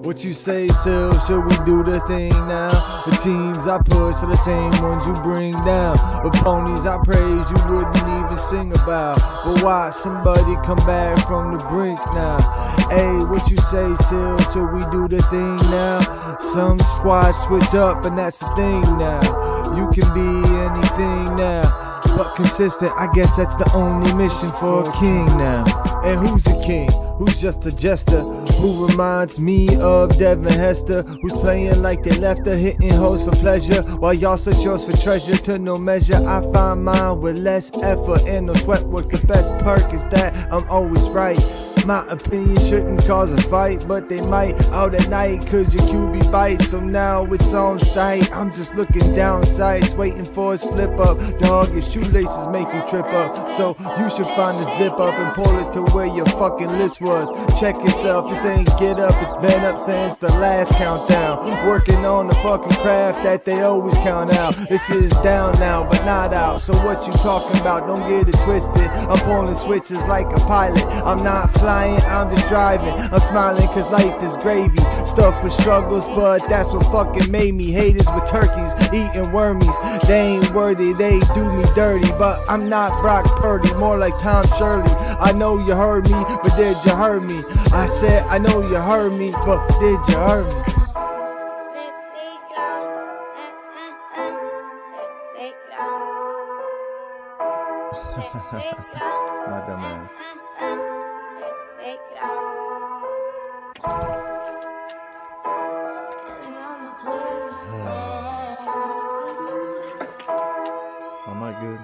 What you say, Sil? Should we do the thing now? The teams I push are the same ones you bring down. The ponies I praise you wouldn't even sing about. But watch somebody come back from the brink now. Hey, what you say, Sil? Should we do the thing now? Some squads switch up and that's the thing now. You can be anything now, but consistent, I guess that's the only mission for a king now. And who's a king? Who's just a jester? Who reminds me of Devin Hester? Who's playing like they left her, hitting hoes for pleasure, while y'all search yours for treasure to no measure. I find mine with less effort and no sweat work. The best perk is that I'm always right. My opinion shouldn't cause a fight, but they might out at night cause your QB bites. So now it's on sight, I'm just looking down sights, waiting for a slip up. Dog, your shoelaces make him trip up. So you should find a zip up and pull it to where your fucking list was. Check yourself, this ain't get up, it's been up since the last countdown. Working on the fucking craft that they always count out. This is down now, but not out. So what you talking about? Don't get it twisted. I'm pulling switches like a pilot. I'm not flying, I'm just driving. I'm smiling cause life is gravy. Stuff with struggles, but that's what fucking made me. Haters with turkeys, eating wormies. They ain't worthy, they do me dirty. But I'm not Brock Purdy, more like Tom Shirley. I know you heard me, but did you heard me? I said I know you heard me, but did you heard me? My dumb ass. Am I good?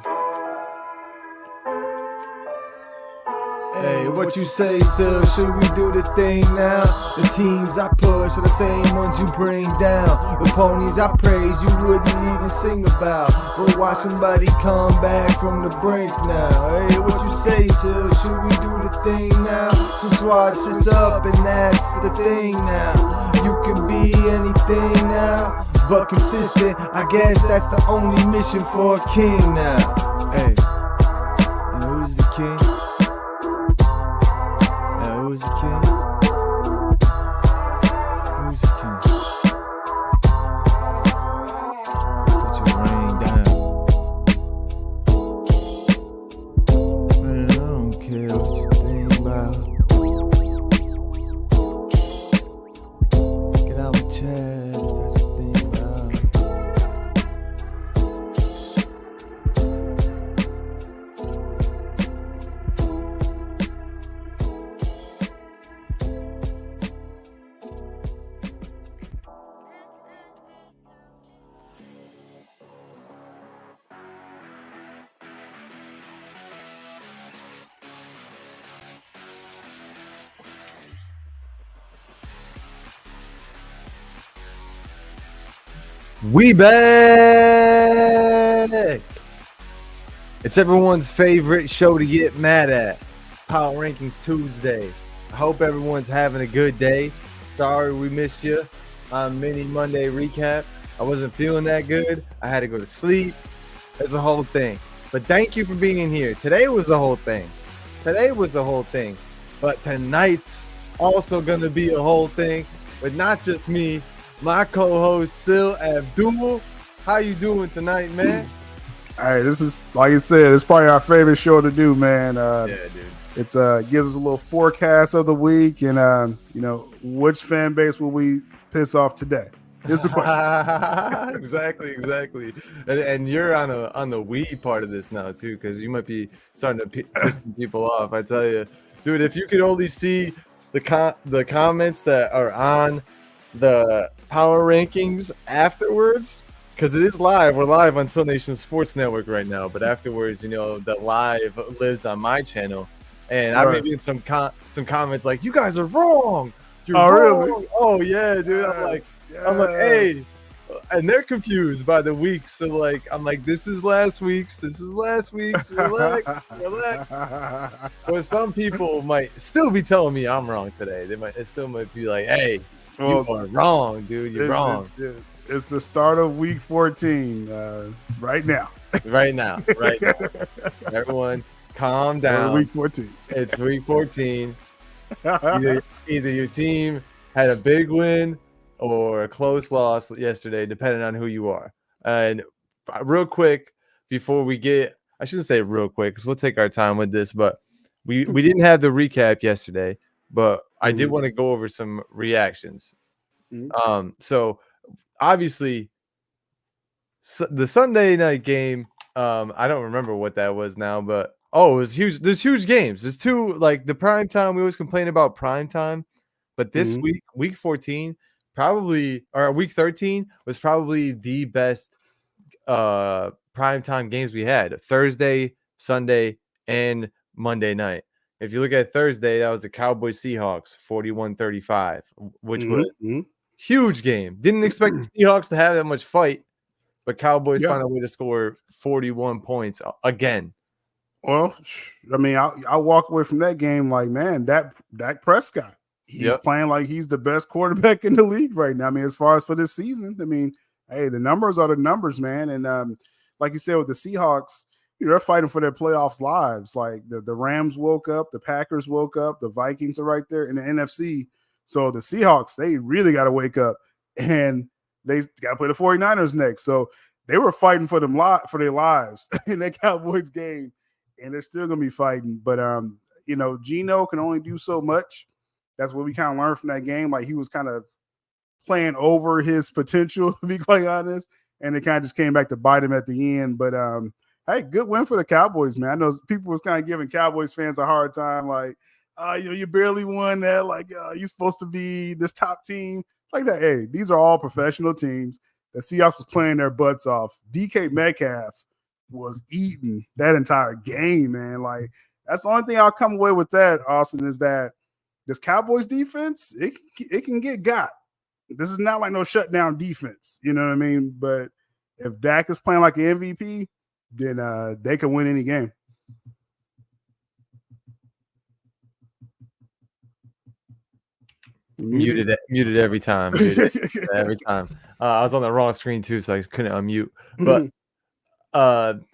Hey, what you say, sir? Should we do the thing now? The teams I push are the same ones you bring down. The ponies I praise you wouldn't even sing about. But watch somebody come back from the brink now. Hey, what you say, sir? Should we do the thing now? So swatch this up and that's the thing now. You can be anything now, but consistent, I guess that's the only mission for a king now. Hey, and who's the king? Who's the king? Who's the king? Put your ring down. Man, I don't care what you think about. Get out my chat, that's the thing about. We back! It's everyone's favorite show to get mad at, Power Rankings Tuesday. I hope everyone's having a good day. Sorry we missed you on Mini Monday recap. I wasn't feeling that good. I had to go to sleep. It's a whole thing. But thank you for being here. Today was a whole thing. But tonight's also going to be a whole thing with not just me, my co-host Sylabdul. How you doing tonight, man? Hey, this is, like I said, it's probably our favorite show to do, man. Yeah, dude. It's gives us a little forecast of the week, and which fan base will we piss off today? Is the question. Exactly. And you're on the we part of this now too, because you might be starting to piss some people off. I tell you, dude, if you could only see the comments that are on the power rankings afterwards, because it is live. We're live on Soul Nation Sports Network right now, but afterwards, the live lives on my channel, and I've been getting some comments like, "You guys are wrong. You're wrong." Really? Oh yeah, dude. Yes. I'm like, hey, and they're confused by the week. So I'm like, this is last week's. Relax. But some people might still be telling me I'm wrong today. They still might be like, hey, you are wrong, dude. You're wrong. It's the start of week 14 right now. Right now. Everyone, calm down. Week 14. It's week 14. Either your team had a big win or a close loss yesterday, depending on who you are. And real quick, before we get, I shouldn't say real quick because we'll take our time with this, but we didn't have the recap yesterday, but I did want to go over some reactions. So obviously the Sunday night game, I don't remember what that was now, but it was huge. There's huge games. There's two, like the prime time. We always complain about prime time, but this week 14, probably, or week 13 was probably the best prime time games we had. Thursday, Sunday, and Monday night. If you look at Thursday, that was the Cowboys Seahawks 41-35, which was huge game. Didn't expect the Seahawks to have that much fight, but Cowboys found a way to score 41 points again. Well, I mean, I walk away from that game like, man, Dak Prescott, he's playing like he's the best quarterback in the league right now. I mean, as far as for this season, I mean, hey, the numbers are the numbers, man. And like you said, with the Seahawks, they're fighting for their playoffs lives. Like the Rams woke up, the Packers woke up, the Vikings are right there in the NFC. So the Seahawks, they really got to wake up, and they got to play the 49ers next. So they were fighting for for their lives in that Cowboys game, and they're still going to be fighting. But, Geno can only do so much. That's what we kind of learned from that game. Like, he was kind of playing over his potential, to be quite honest, and it kind of just came back to bite him at the end. But, hey, good win for the Cowboys, man. I know people was kind of giving Cowboys fans a hard time, like, you barely won that. Like, you're supposed to be this top team. It's like that. Hey, these are all professional teams. The Seahawks was playing their butts off. DK Metcalf was eating that entire game, man. Like, that's the only thing I'll come away with that, Austin, is that this Cowboys defense, it can get got. This is not like no shutdown defense. You know what I mean? But if Dak is playing like an MVP, then they can win any game. Muted every time. Every time. I was on the wrong screen too, so I couldn't unmute. But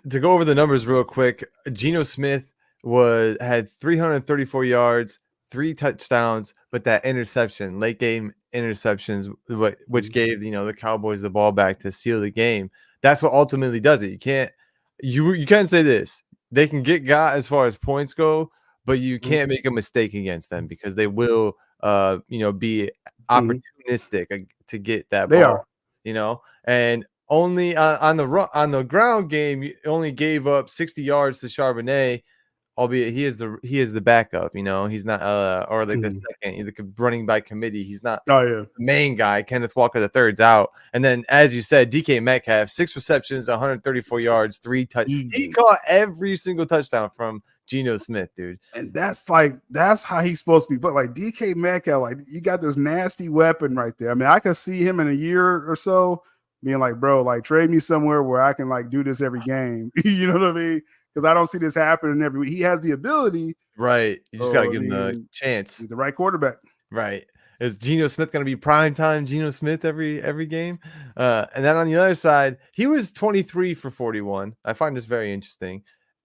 to go over the numbers real quick, Geno Smith had 334 yards, 3 touchdowns, but that interception, late game interceptions, which gave the Cowboys the ball back to seal the game. That's what ultimately does it. You can't say this. They can get got as far as points go, but you can't make a mistake against them because they will be opportunistic to get that ball. They are. And only on the ground game, you only gave up 60 yards to Charbonnet, albeit he is the backup. He's not or like the second, the running by committee. He's not the main guy. Kenneth Walker the third's out, and then as you said, DK Metcalf 6 receptions, 134 yards, 3 touchdowns. He caught every single touchdown from Geno Smith, dude. And that's how he's supposed to be. But like DK Metcalf, like you got this nasty weapon right there. I mean, I could see him in a year or so being like, bro, like trade me somewhere where I can like do this every game. You know what I mean? Because I don't see this happening every week. He has the ability. Right. You just got to give him the chance. The right quarterback. Right. Is Geno Smith going to be primetime Geno Smith every game? And then on the other side, he was 23 for 41. I find this very interesting.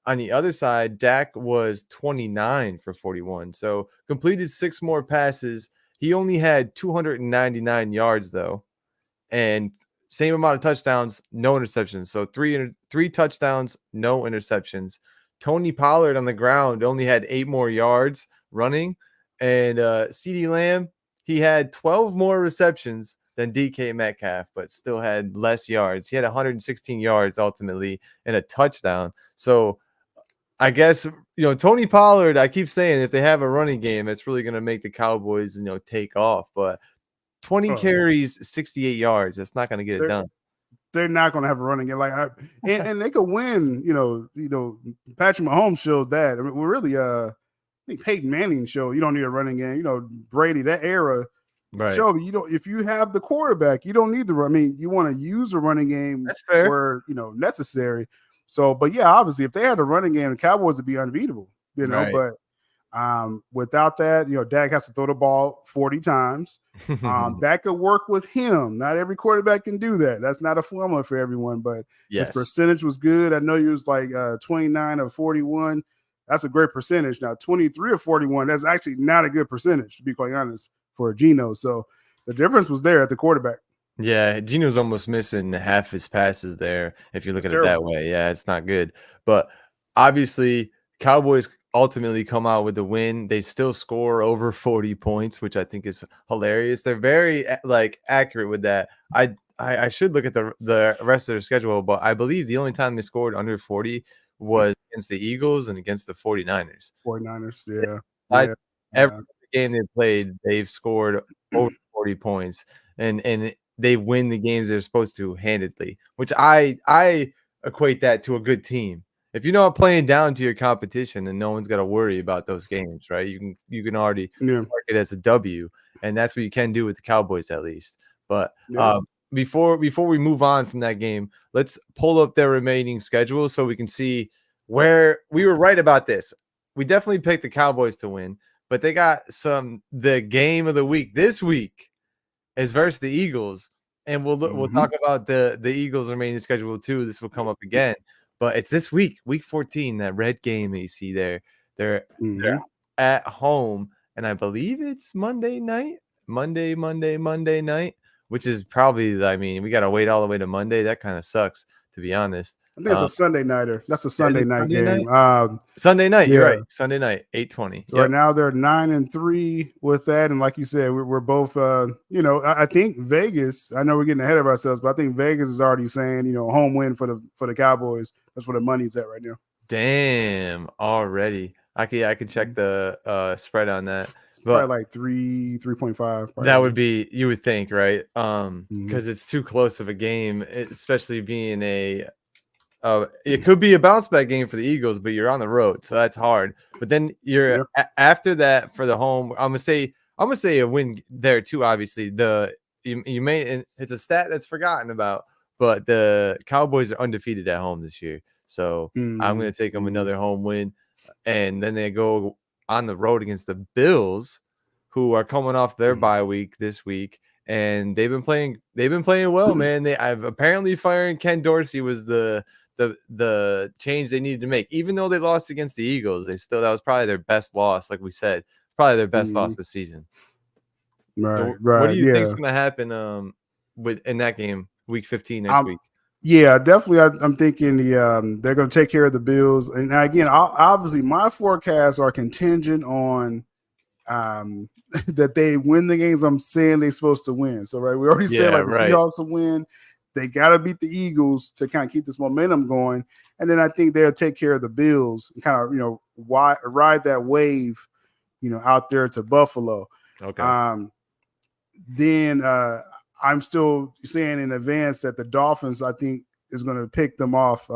On the other side, Dak was 29 for 41. So completed 6 more passes. He only had 299 yards, though. And same amount of touchdowns, no interceptions. So three touchdowns, no interceptions. Tony Pollard on the ground only had 8 more yards running. And CeeDee Lamb, he had 12 more receptions than DK Metcalf, but still had less yards. He had 116 yards ultimately and a touchdown. So I guess, Tony Pollard, I keep saying if they have a running game, it's really going to make the Cowboys, take off. But 20 carries, 68 yards. That's not going to get it done. They're not going to have a running game. And they could win, Patrick Mahomes showed that. I mean, we're really, I think Peyton Manning showed you don't need a running game. Brady, that era, right? Show if you have the quarterback, you don't need the run. I mean, you want to use a running game That's fair. where, necessary. So, but yeah, obviously, if they had a running game, the Cowboys would be unbeatable, Right. But Without that, Dak has to throw the ball 40 times. That could work with him. Not every quarterback can do that. That's not a formula for everyone, but his percentage was good. I know he was like 29 of 41. That's a great percentage. Now, 23 of 41, that's actually not a good percentage, to be quite honest, for Geno. So the difference was there at the quarterback. Yeah, Geno's almost missing half his passes there, if you look at it terrible. that way. Yeah, it's not good. But obviously, Cowboys ultimately come out with the win. They still score over 40 points, which I think is hilarious. They're very accurate with that. I should look at the rest of their schedule, but I believe the only time they scored under 40 was against the Eagles and against the 49ers. 49ers, yeah. Every game they played, they've scored over 40 points. And they win the games they're supposed to handedly, which I equate that to a good team. If you're not playing down to your competition, then no one's got to worry about those games, right? You can already mark it as a W, and that's what you can do with the Cowboys at least. But before we move on from that game, let's pull up their remaining schedule so we can see where we were right about this. We definitely picked the Cowboys to win, but they got the game of the week this week is versus the Eagles, and we'll talk about the Eagles' remaining schedule too. This will come up again, but it's this week, week 14, that red game that you see there. They're at home, and I believe it's Monday night, which is probably, I mean, we got to wait all the way to Monday. That kind of sucks, to be honest. I think it's a Sunday nighter. That's a Sunday night game. Sunday night, you're right. Sunday night, 8:20. So right now they're 9-3 with that, and like you said, we're both. I think Vegas. I know we're getting ahead of ourselves, but I think Vegas is already saying, home win for the Cowboys. That's where the money's at right now. Damn, already. I could check the spread on that. It's probably like 3.5. That would be, you would think, right? Because it's too close of a game, especially being it could be a bounce back game for the Eagles, but you're on the road, so that's hard. But then you're after that for the home. I'm gonna say a win there too. Obviously, you may, it's a stat that's forgotten about, but the Cowboys are undefeated at home this year, so I'm gonna take them another home win, and then they go on the road against the Bills, who are coming off their bye week this week. And they've been playing well, man. I've apparently firing Ken Dorsey was the change they needed to make. Even though they lost against the Eagles, that was probably their best loss, like we said. Probably their best loss this season. Right. What do you think is going to happen in that game, week 15 next week? Yeah, definitely. I'm thinking they're going to take care of the Bills. And again, obviously, my forecasts are contingent on that they win the games I'm saying they're supposed to win. So, right, we already said the Seahawks will win. They got to beat the Eagles to kind of keep this momentum going. And then I think they'll take care of the Bills and kind of, ride that wave, out there to Buffalo. Okay. Then I'm still saying in advance that the Dolphins, I think, is going to pick them off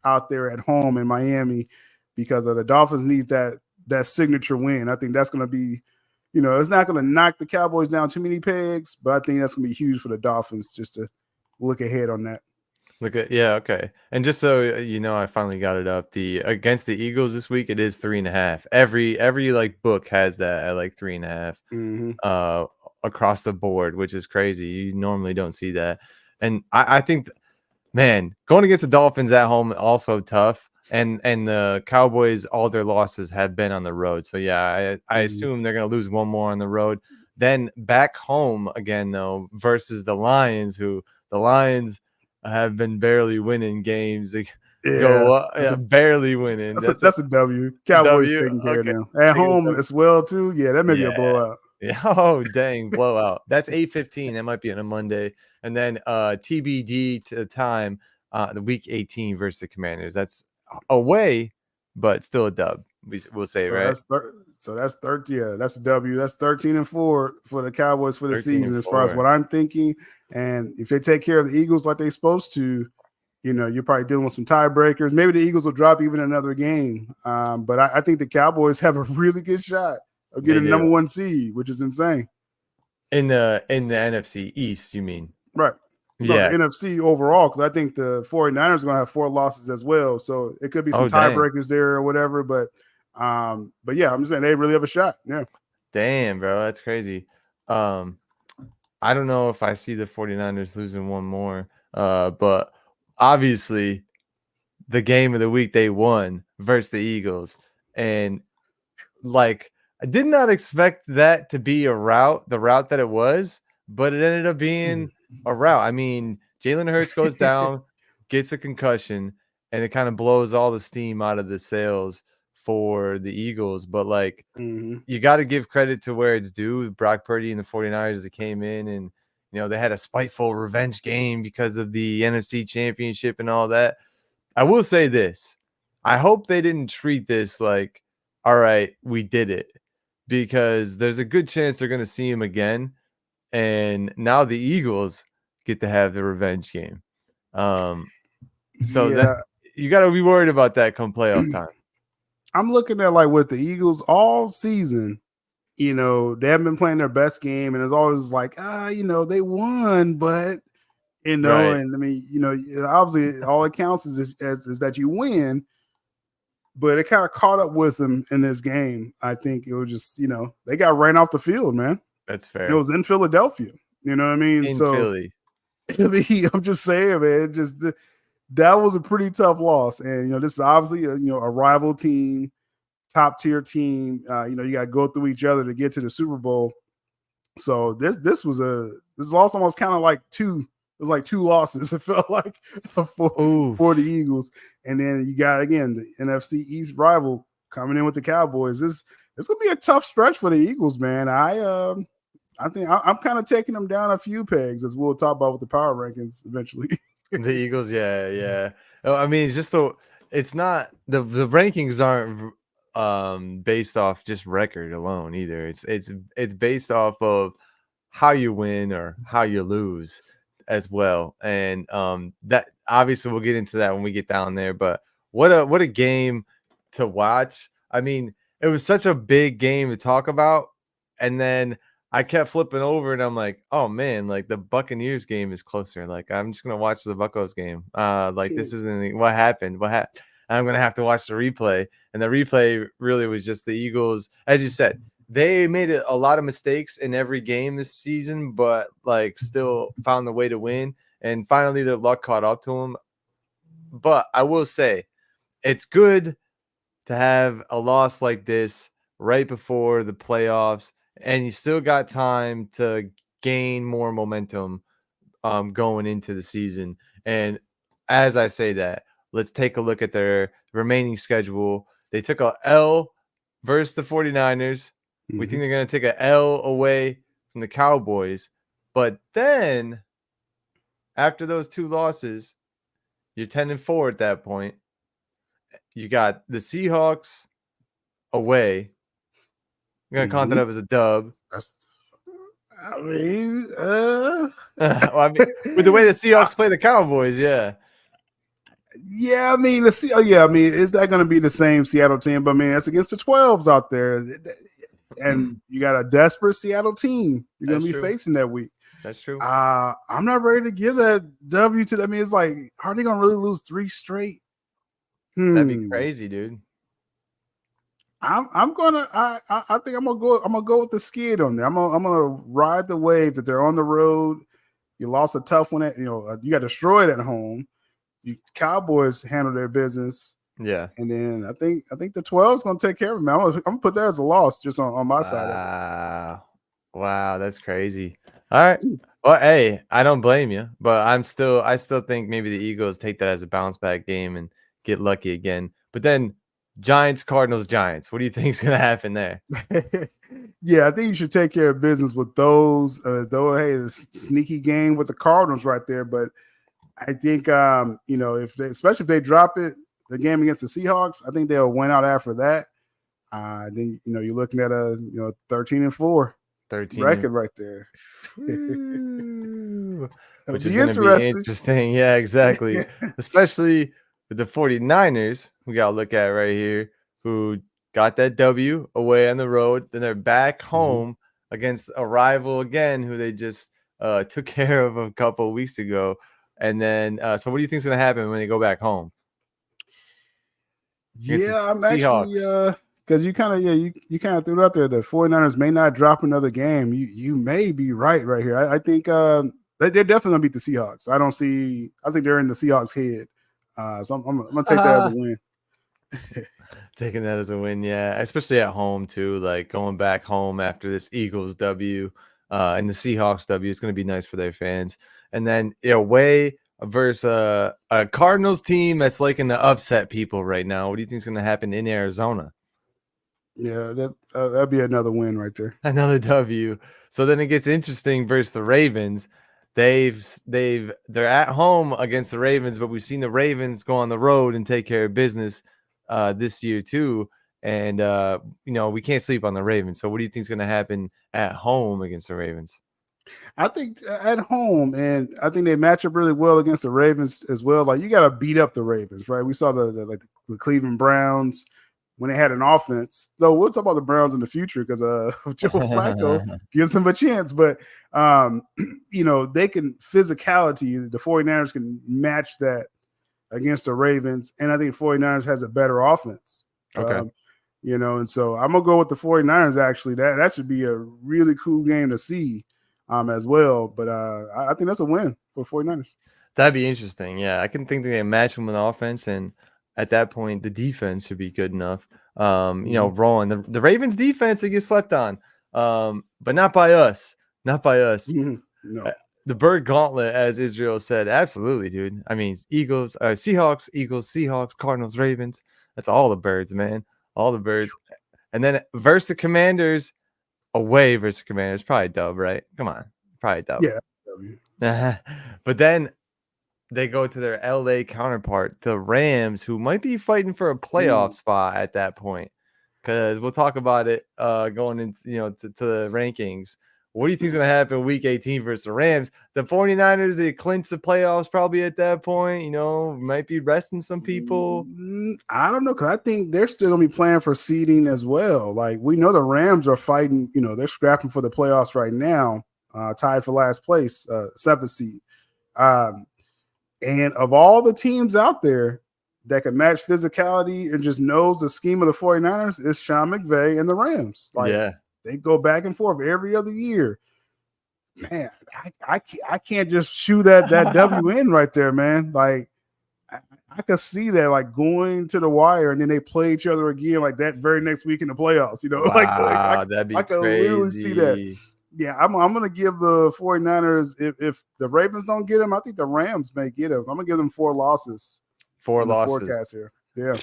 out there at home in Miami, because the Dolphins need that signature win. I think that's going to be, it's not going to knock the Cowboys down too many pegs, but I think that's going to be huge for the Dolphins just to look ahead on that. Okay. And just so I finally got it up. Against the Eagles this week, it is 3.5. Every book has that at 3.5 across the board, which is crazy. You normally don't see that. And I think, man, going against the Dolphins at home also tough. And the Cowboys, all their losses have been on the road. So yeah, I assume they're gonna lose one more on the road. Then back home again though versus the Lions, who the Lions have been barely winning games. They barely winning. That's a W. Cowboys taking care of them. At home as well too. Yeah, that may be a blowout. Yeah. Oh dang, blowout. That's 8:15. That might be on a Monday. And then TBD to the time, the week 18 versus the Commanders. That's away, but still a dub. We'll say, right? That's 13. Yeah, that's a W. That's 13-4 for the Cowboys for the season, as far as what I'm thinking. And if they take care of the Eagles like they're supposed to, you're probably dealing with some tiebreakers. Maybe the Eagles will drop even another game. But I think the Cowboys have a really good shot of getting the number 1 seed, which is insane. In the NFC East, you mean? Right. Yeah. The NFC overall, because I think the 49ers are going to have 4 losses as well. So it could be some tiebreakers there or whatever. But But yeah, I'm just saying they really have a shot. Yeah. Damn, bro, that's crazy. I don't know if I see the 49ers losing one more, but obviously the game of the week they won versus the Eagles. And like, I did not expect that to be the route that it was, but it ended up being a route. I mean, Jalen Hurts goes down, gets a concussion, and it kind of blows all the steam out of the sails for the Eagles. But like, you got to give credit to where it's due. Brock Purdy and the 49ers that came in and, they had a spiteful revenge game because of the NFC Championship and all that. I will say this. I hope they didn't treat this like, all right, we did it, because there's a good chance they're going to see him again. And now the Eagles get to have the revenge game. So that you got to be worried about that come playoff time. I'm looking at like with the Eagles all season, they haven't been playing their best game, and it's always like, they won, but Right. and I mean, obviously all it counts is that you win. But it kind of caught up with them in this game. I think it was just, they got ran off the field, man. That's fair. It was in Philadelphia. You know what I mean? In Philly. I mean, I'm just saying, man, that was a pretty tough loss. And, this is obviously, a rival team, top tier team. You got to go through each other to get to the Super Bowl. So this loss almost kind of like two losses. It felt like for the Eagles. And then you got, again, the NFC East rival coming in with the Cowboys. It's going to be a tough stretch for the Eagles, man. I think I'm kind of taking them down a few pegs, as we'll talk about with the power rankings eventually. The Eagles, yeah. I mean, it's not the rankings aren't based off just record alone either. It's based off of how you win or how you lose as well. And that obviously we'll get into that when we get down there. But what a game to watch. I mean, it was such a big game to talk about, and then I kept flipping over and I'm like, oh man, like the Buccaneers game is closer. Like, I'm just gonna watch the Buccos game. Like, this isn't what happened. I'm gonna have to watch the replay. And the replay really was just the Eagles, as you said. They made a lot of mistakes in every game this season, but like still found the way to win. And finally, their luck caught up to them. But I will say, it's good to have a loss like this right before the playoffs, and you still got time to gain more momentum going into the season. And as I say that, let's take a look at their remaining schedule. They took a L versus the 49ers. We think they're going to take an L away from the Cowboys. But then, after those two losses, you're 10-4 at that point. You got the Seahawks away. I'm going to count that up as a dub. I mean, well, I mean, with the way the Seahawks play the Cowboys, yeah. Yeah, I mean, is that going to be the same Seattle team? But I mean, that's against the 12s out there. And you got a desperate Seattle team you're going to be facing that week. That's true. I'm not ready to give that W to them. I mean, it's like, are they going to really lose 3 straight? That'd be crazy, dude. I think I'm gonna go with the skid on there. I'm gonna ride the wave that they're on the road. You lost a tough one you got destroyed at home. You Cowboys handle their business. Yeah. And then I think the 12 is gonna take care of them. I'm gonna put that as a loss just on my side. Wow, that's crazy. All right. Well, hey, I don't blame you, but I still think maybe the Eagles take that as a bounce back game and get lucky again. But then Giants, Cardinals, Giants. What do you think is going to happen there? Yeah, I think you should take care of business with those. Though, hey, the sneaky game with the Cardinals right there. But I think, especially if they drop it, the game against the Seahawks, I think they'll win out after that. Then you're looking at a 13-4 record right there, which is going to be interesting. Yeah, exactly. Especially with the 49ers, we got to look at right here, who got that W away on the road. Then they're back home against a rival again, who they just took care of a couple of weeks ago. And then, so what do you think is going to happen when they go back home? Yeah, I'm actually because you kind of you kind of threw it out there. The 49ers may not drop another game. You may be right here. I think they're definitely gonna beat the Seahawks. I think they're in the Seahawks head. So I'm gonna take that as a win. Taking that as a win, yeah, especially at home too. Like going back home after this Eagles W and the Seahawks W, it's going to be nice for their fans. And then away versus a Cardinals team that's liking to upset people right now. What do you think is going to happen in Arizona? Yeah, that'd be another win right there. Another W. So then it gets interesting versus the Ravens. They're at home against the Ravens, but we've seen the Ravens go on the road and take care of business this year too. And we can't sleep on the Ravens. So what do you think is going to happen at home against the Ravens? I think at home, and I think they match up really well against the Ravens as well. Like you got to beat up the Ravens, right? We saw the Cleveland Browns when they had an offense. Though we'll talk about the Browns in the future because Joe Flacco gives them a chance. But they can physicality. The 49ers can match that against the Ravens, and I think 49ers has a better offense. Okay. And so I'm gonna go with the 49ers. Actually, that should be a really cool game to see as well. But I think that's a win for 49ers. That'd be interesting. Yeah, I can think they match them with offense, and at that point, the defense should be good enough. Rolling the Ravens defense, they get slept on, but not by us. Not by us. Mm-hmm. No. The bird gauntlet, as Israel said, absolutely, dude. I mean, Seahawks, Eagles, Seahawks, Cardinals, Ravens. That's all the birds, man. All the birds. And then versus the Commanders, away versus the Commanders, probably dub, right? Come on, probably dub. Yeah. But then they go to their LA counterpart, the Rams, who might be fighting for a playoff spot at that point. Because we'll talk about it going into to the rankings. What do you think is going to happen week 18 versus the Rams? The 49ers, they clinch the playoffs probably at that point, might be resting some people. I don't know, because I think they're still going to be playing for seeding as well. Like, we know the Rams are fighting, they're scrapping for the playoffs right now, tied for last place, 7th seed. And of all the teams out there that can match physicality and just knows the scheme of the 49ers, it's Sean McVay and the Rams. They go back and forth every other year. Man, I can't just shoot that W in right there, man. Like I could see that like going to the wire and then they play each other again like that very next week in the playoffs. Wow, that'd be I could crazy. literally see that. Yeah, I'm gonna give the 49ers if the Ravens don't get them, I think the Rams may get them. I'm gonna give them 4 losses. 4 losses. Forecast here. Yeah.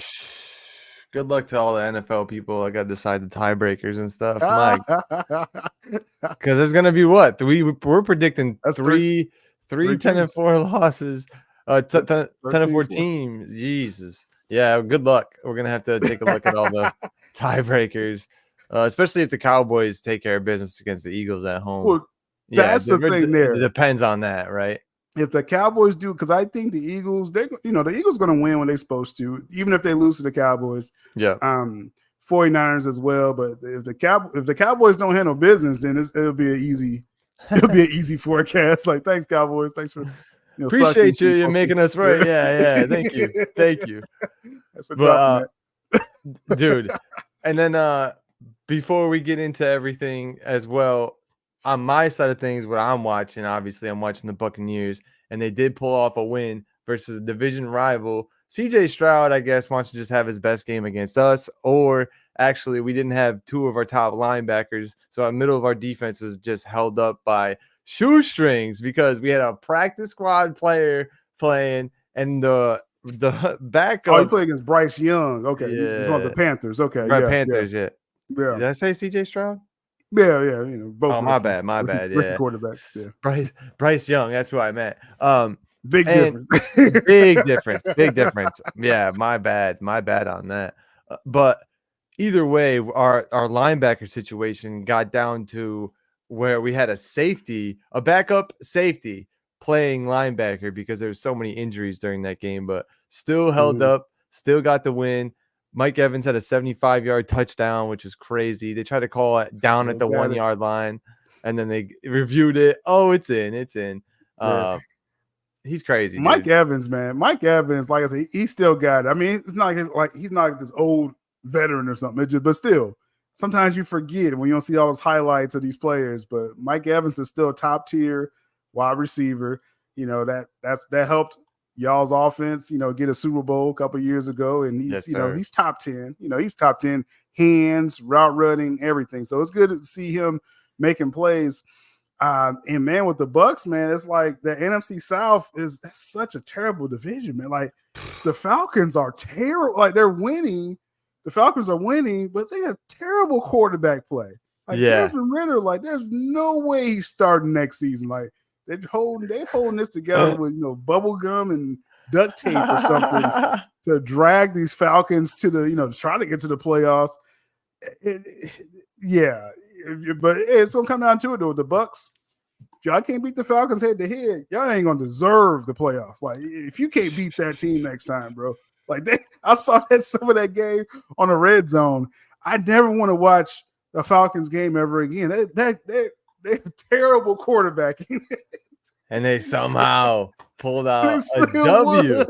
Good luck to all the NFL people. I got to decide the tiebreakers and stuff. Because there's going to be what? We're predicting three 10-4 losses. 10-4 teams. Jesus. Yeah, good luck. We're going to have to take a look at all the tiebreakers, especially if the Cowboys take care of business against the Eagles at home. Well, that's the thing there. It depends on that, right? If the Cowboys do, because I think the Eagles, the Eagles going to win when they're supposed to, even if they lose to the Cowboys. Yeah. 49ers as well. But if the Cowboys don't handle business, then it'll be an easy forecast. Like, thanks, Cowboys. Thanks for appreciate you. You're making us right. Yeah. Thank you. But dude, and then before we get into everything as well. On my side of things, what I'm watching, obviously, I'm watching the Buccaneers, and they did pull off a win versus a division rival. CJ Stroud, I guess, wants to just have his best game against us, or actually, we didn't have 2 of our top linebackers, so our middle of our defense was just held up by shoestrings because we had a practice squad player playing, and the backup. Oh, he played against Bryce Young. Okay, yeah. He's on the Panthers. Okay, Panthers. Yeah. Did I say CJ Stroud? Yeah, both. Oh, my bad. Yeah, quarterbacks. Yeah. Bryce Young. That's who I meant. Big difference. Big difference. Yeah, my bad on that. But either way, our linebacker situation got down to where we had a backup safety playing linebacker because there was so many injuries during that game, but still held up, still got the win. Mike Evans had a 75-yard touchdown, which is crazy. They tried to call it down at the 1-yard line, and then they reviewed it. Oh, it's in. He's crazy. Mike Evans, man. Mike Evans, like I said, he still got it. I mean, it's not like he's not this old veteran or something. But still, sometimes you forget when you don't see all those highlights of these players. But Mike Evans is still top tier wide receiver. You know, that helped y'all's offense, you know, get a Super Bowl a couple years ago. And he's, you know, he's top 10. You know, he's top 10 hands, route running, everything. So it's good to see him making plays. And man, with the Bucks, man, it's like the NFC South that's such a terrible division, man. Like the Falcons are terrible. Like they're winning. The Falcons are winning, but they have terrible quarterback play. Like Desmond Ridder, like there's no way he's starting next season. Like they're holding this together with, you know, bubble gum and duct tape or something to drag these Falcons to the, you know, try to get to the playoffs. But it's gonna come down to it though. The Bucks, if y'all can't beat the Falcons head to head, y'all ain't gonna deserve the playoffs. Like if you can't beat that team next time, bro. Like I saw some of that game on the red zone. I never want to watch the Falcons game ever again. They have terrible quarterbacking. And they somehow pulled out a W.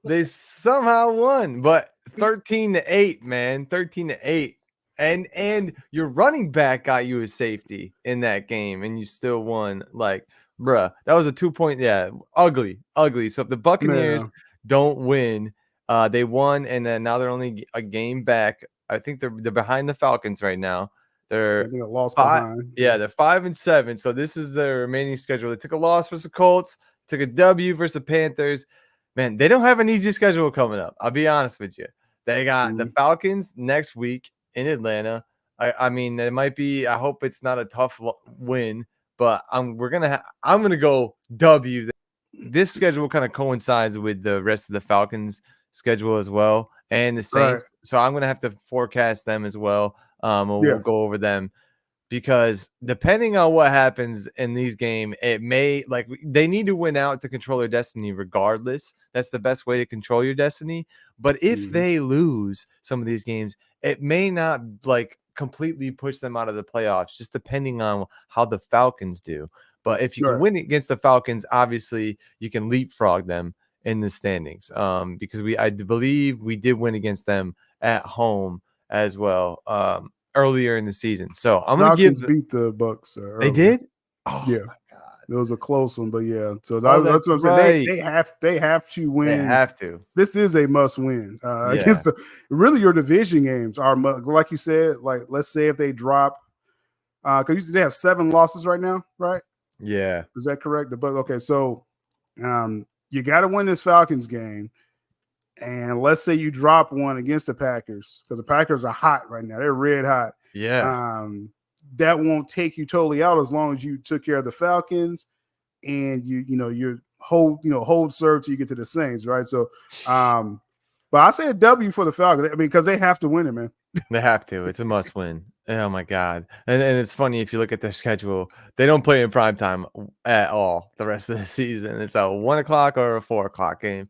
They somehow won, but 13-8, man, 13-8. And your running back got you a safety in that game, and you still won. Like, bruh, that was a 2-point. Yeah, ugly. So if the Buccaneers don't win, they won, and then now they're only a game back. I think they're behind the Falcons right now. They're lost behind. Yeah, they're 5-7. So this is their remaining schedule. They took a loss versus the Colts, took a W versus the Panthers. Man, they don't have an easy schedule coming up. I'll be honest with you. They got the Falcons next week in Atlanta. I mean, it might be. I hope it's not a tough win, but I'm gonna go W. This schedule kind of coincides with the rest of the Falcons' schedule as well, and the Saints. Right. So I'm gonna have to forecast them as well. We'll go over them because depending on what happens in these games, it may they need to win out to control their destiny regardless. That's the best way to control your destiny. But if they lose some of these games, it may not completely push them out of the playoffs, just depending on how the Falcons do. But if you can win against the Falcons, obviously you can leapfrog them in the standings. Because I believe we did win against them at home as well earlier in the season. So I'm going to beat the Bucks. They did? Oh, yeah. My God. It was a close one, but yeah. So that's what I'm saying. They have to win. They have to. This is a must win against really your division games are, like you said, like let's say if they drop, because they have 7 losses right now, right? Yeah. Is that correct? The Bucks. Okay, so you got to win this Falcons game. And let's say you drop one against the Packers, because the Packers are hot right now. They're red hot. Yeah. That won't take you totally out as long as you took care of the Falcons and you hold serve till you get to the Saints, right? So but I say a W for the Falcons. I mean, because they have to win it, man. They have to. It's a must win. Oh my God. And it's funny if you look at their schedule, they don't play in prime time at all the rest of the season. It's a 1:00 or a 4:00 game.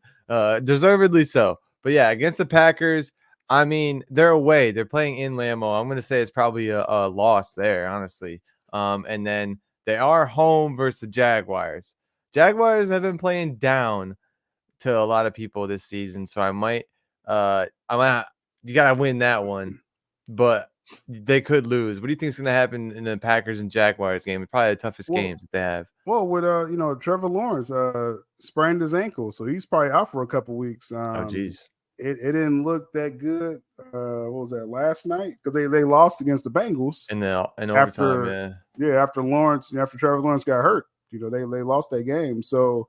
Deservedly so. But yeah, against the Packers, I mean, they're away. They're playing in Lambeau. I'm going to say it's probably a loss there, honestly. And then they are home versus the Jaguars. Jaguars have been playing down to a lot of people this season, so you got to win that one. But they could lose. What do you think is going to happen in the Packers and Jaguars game? It's probably the toughest games that they have. Well, with Trevor Lawrence sprained his ankle, so he's probably out for a couple weeks. Oh, geez. It didn't look that good. What was that, last night? Because they lost against the Bengals in overtime. After Trevor Lawrence got hurt. They lost that game. So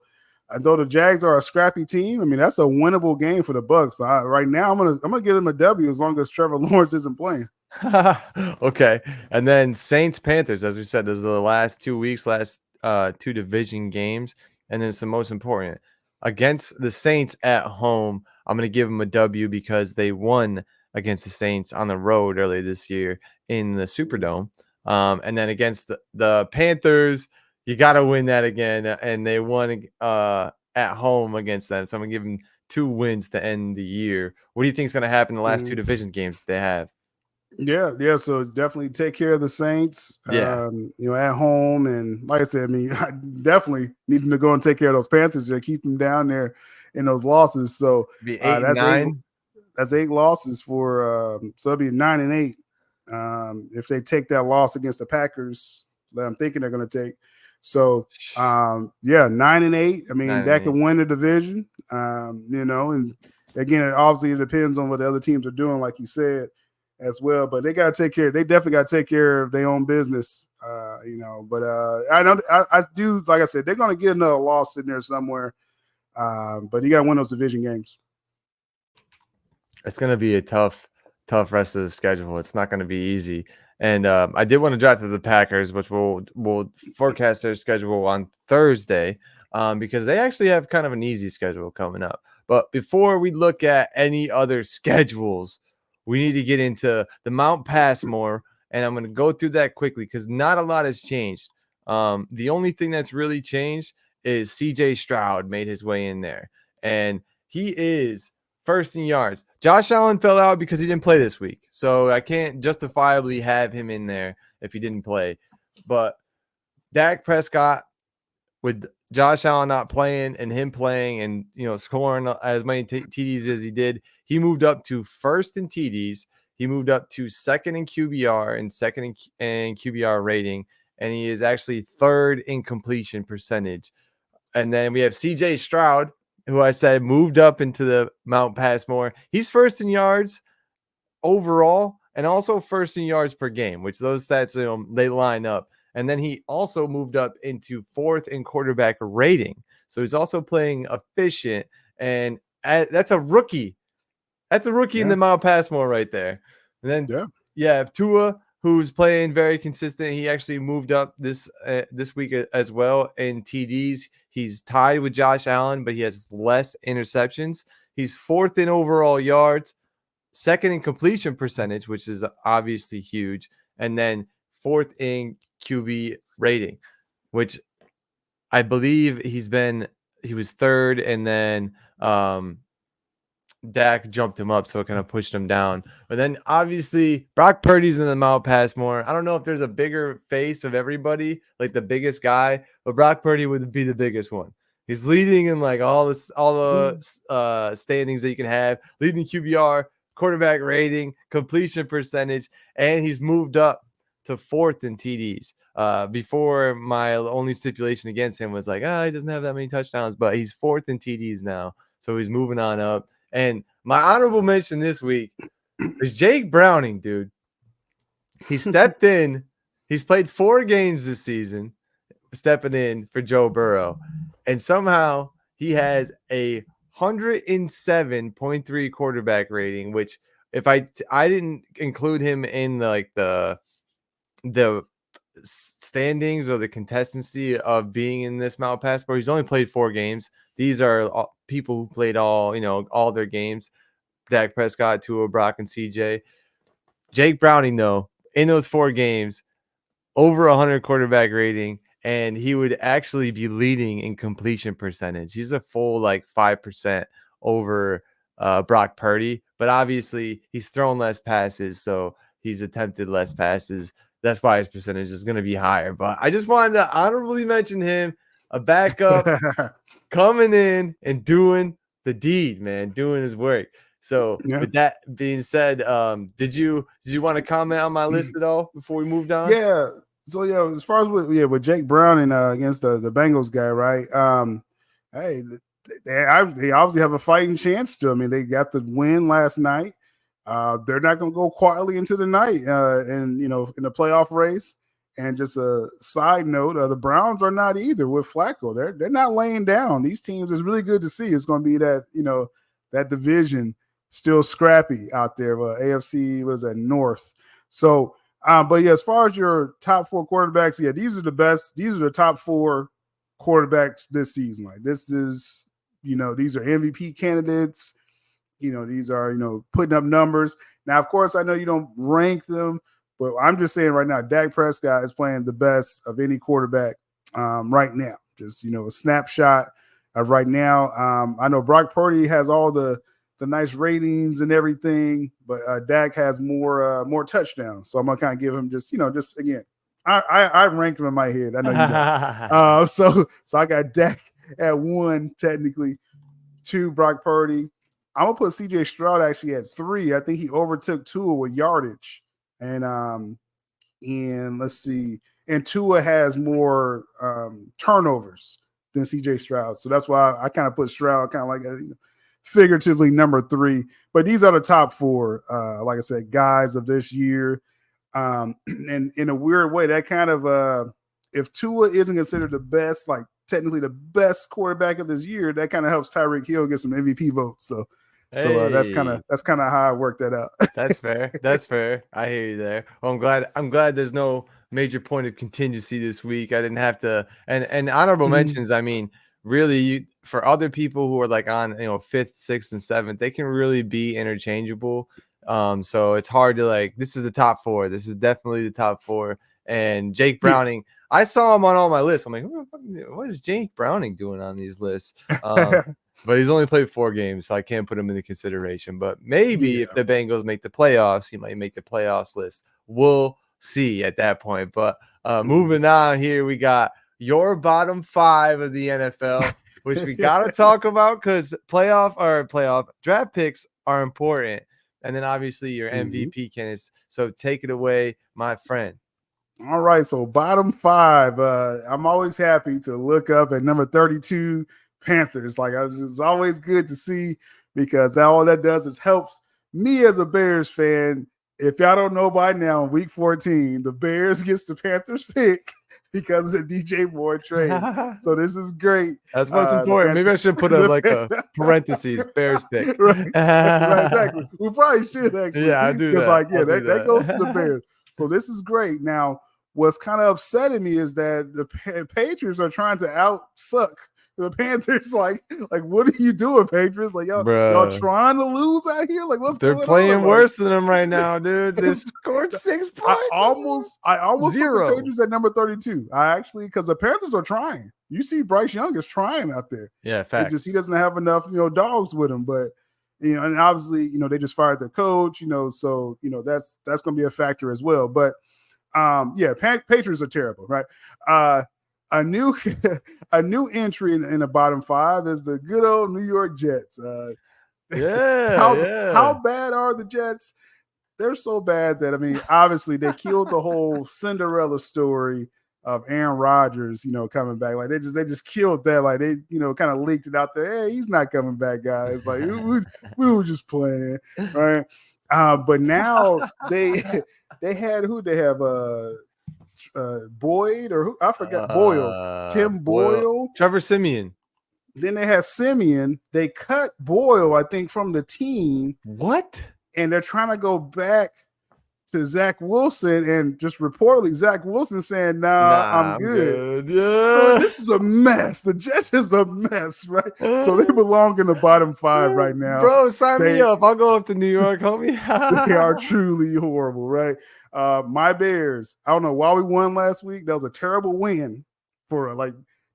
I know the Jags are a scrappy team. I mean, that's a winnable game for the Bucs. Right now, I'm gonna give them a W as long as Trevor Lawrence isn't playing. Okay, and then Saints Panthers, as we said, those are the last 2 weeks, last 2 division games, and then it's the most important against the Saints at home. I'm gonna give them a W because they won against the Saints on the road earlier this year in the Superdome, and then against the Panthers, you got to win that again, and they won at home against them. So I'm gonna give them 2 wins to end the year. What do you think is gonna happen in the last 2 division games they have? Yeah. So definitely take care of the Saints. Yeah. At home, and like I said, I mean, I definitely need them to go and take care of those Panthers. Keep them down there in those losses. So be 8-9. that's 8 losses for so it'll be 9-8 if they take that loss against the Packers that I'm thinking they're going to take. So 9-8. I mean, that could win the division. And again, it depends on what the other teams are doing, like you said, as well. But they got to take care. They definitely got to take care of their own business. But I know I do. Like I said, they're going to get another loss in there somewhere. But you got to win those division games. It's going to be a tough rest of the schedule. It's not going to be easy. And I did want to draft to the Packers, which we'll forecast their schedule on Thursday because they actually have kind of an easy schedule coming up. But before we look at any other schedules, we need to get into the Mount Passmore, and I'm going to go through that quickly because not a lot has changed. The only thing that's really changed is C.J. Stroud made his way in there, and he is first in yards. Josh Allen fell out because he didn't play this week, so I can't justifiably have him in there if he didn't play. But Dak Prescott, with Josh Allen not playing and him playing and scoring as many TDs as he did, he moved up to first in TDs. He moved up to second in QBR and second in QBR rating, and he is actually third in completion percentage. And then we have CJ Stroud, who I said moved up into the Mount Passmore. He's first in yards overall and also first in yards per game, which those stats, they line up. And then he also moved up into fourth in quarterback rating. So he's also playing efficient. And that's a rookie. That's a rookie in the Mount Passmore right there. And then, Tua, who's playing very consistent. He actually moved up this week as well in TDs. He's tied with Josh Allen, but he has less interceptions. He's fourth in overall yards, second in completion percentage, which is obviously huge, and then fourth in QB rating, which I believe he was third, and then Dak jumped him up, so it kind of pushed him down. But then obviously Brock Purdy's in the Mount Passmore. I don't know if there's a bigger face of everybody, like the biggest guy, but Brock Purdy would be the biggest one. He's leading in like all the standings that you can have, leading QBR, quarterback rating, completion percentage, and he's moved up to fourth in TDs. Before, my only stipulation against him was like, he doesn't have that many touchdowns, but he's fourth in TDs now, so he's moving on up. And my honorable mention this week is Jake Browning, dude. He stepped in. He's played 4 games this season, stepping in for Joe Burrow. And somehow he has a 107.3 quarterback rating, which if I didn't include him in the standings or the contestancy of being in this Mount Passmore, he's only played 4 games. These are people who played all their games. Dak Prescott, Tua, Brock, and CJ. Jake Browning, though, in those 4 games, over 100 quarterback rating, and he would actually be leading in completion percentage. He's a full 5% over Brock Purdy, but obviously he's thrown less passes, so he's attempted less passes. That's why his percentage is going to be higher. But I just wanted to honorably mention him, a backup coming in and doing the deed, man, doing his work. So with that being said, did you want to comment on my list at all before we moved on? Yeah. So as far as with Jake Browning against the Bengals guy, right? Hey, they obviously have a fighting chance still. I mean, they got the win last night. They're not going to go quietly into the night, and in the playoff race. And just a side note, the Browns are not either with Flacco. They're not laying down. These teams, it's really good to see. It's going to be that that division still scrappy out there. AFC, what is that, North? So, but as far as your top 4 quarterbacks, these are the best. These are the top 4 quarterbacks this season. Like this is, these are MVP candidates. These are, putting up numbers. Now, of course, I know you don't rank them, but I'm just saying right now, Dak Prescott is playing the best of any quarterback right now. Just, a snapshot of right now. I know Brock Purdy has all the nice ratings and everything, but Dak has more touchdowns. So I'm going to kind of give him just again, I rank him in my head. I know you don't. So I got Dak at 1, technically, 2, Brock Purdy. I'm gonna put CJ Stroud actually at 3. I think he overtook Tua with yardage, and let's see, and Tua has more turnovers than CJ Stroud, so that's why I kind of put Stroud kind of like figuratively number 3. But these are the top 4, like I said, guys of this year. And in a weird way, that kind of if Tua isn't considered the best, like technically the best quarterback of this year, that kind of helps Tyreek Hill get some MVP votes. So that's kind of how I worked that out. That's fair. That's fair. I hear you there. Well, I'm glad there's no major point of contingency this week. I didn't have to. And honorable mentions. I mean, really, for other people who are like on 5th, 6th, and 7th, they can really be interchangeable. So it's hard to like. This is the top 4. This is definitely the top 4. And Jake Browning, I saw him on all my lists. I'm like, what is Jake Browning doing on these lists? But he's only played 4 games, so I can't put him into consideration. But maybe if the Bengals make the playoffs, he might make the playoffs list. We'll see at that point. But moving on here, we got your bottom 5 of the NFL, which we got to talk about because playoff draft picks are important. And then obviously your MVP candidates. So take it away, my friend. All right, so bottom 5. I'm always happy to look up at number 32, Panthers. Like it's always good to see because all that does is helps me as a Bears fan. If y'all don't know by now, in week 14, the Bears gets the Panthers pick because of the DJ Moore trade. So this is great. That's what's important. Maybe I should put a parentheses Bears pick. Right, exactly. We probably should actually. Yeah, I do that. That goes to the Bears. So this is great. Now, what's kind of upsetting me is that the Patriots are trying to out-suck the Panthers. Like, what are you doing, Patriots? Like, y'all trying to lose out here? Like, what's going on? They're playing worse than them right now, dude. They scored 6 points. I almost 0. Put the Patriots at number 32. because the Panthers are trying. You see Bryce Young is trying out there. Yeah, facts. He doesn't have enough, dogs with him. But, and obviously, they just fired their coach, so, that's going to be a factor as well. But, Patriots are terrible, right? A new entry in the bottom 5 is the good old New York Jets. How bad are the Jets? They're so bad that obviously they killed the whole Cinderella story of Aaron Rodgers, coming back. Like they just killed that. Like they, kind of leaked it out there. Hey, he's not coming back, guys. Like we were just playing, right? But now they had who they have Boyd or who I forgot Boyle, Tim Boyle, Trevor Siemian. Then they had Siemian. They cut Boyle, I think, from the team. What? And they're trying to go back to Zach Wilson, and just reportedly Zach Wilson saying, "Nah, I'm good." Yeah, so this is a mess. The Jets is a mess, right? So they belong in the bottom 5 right now. Bro, sign me up. I'll go up to New York, homie. They are truly horrible, right? My Bears. I don't know why we won last week. That was a terrible win for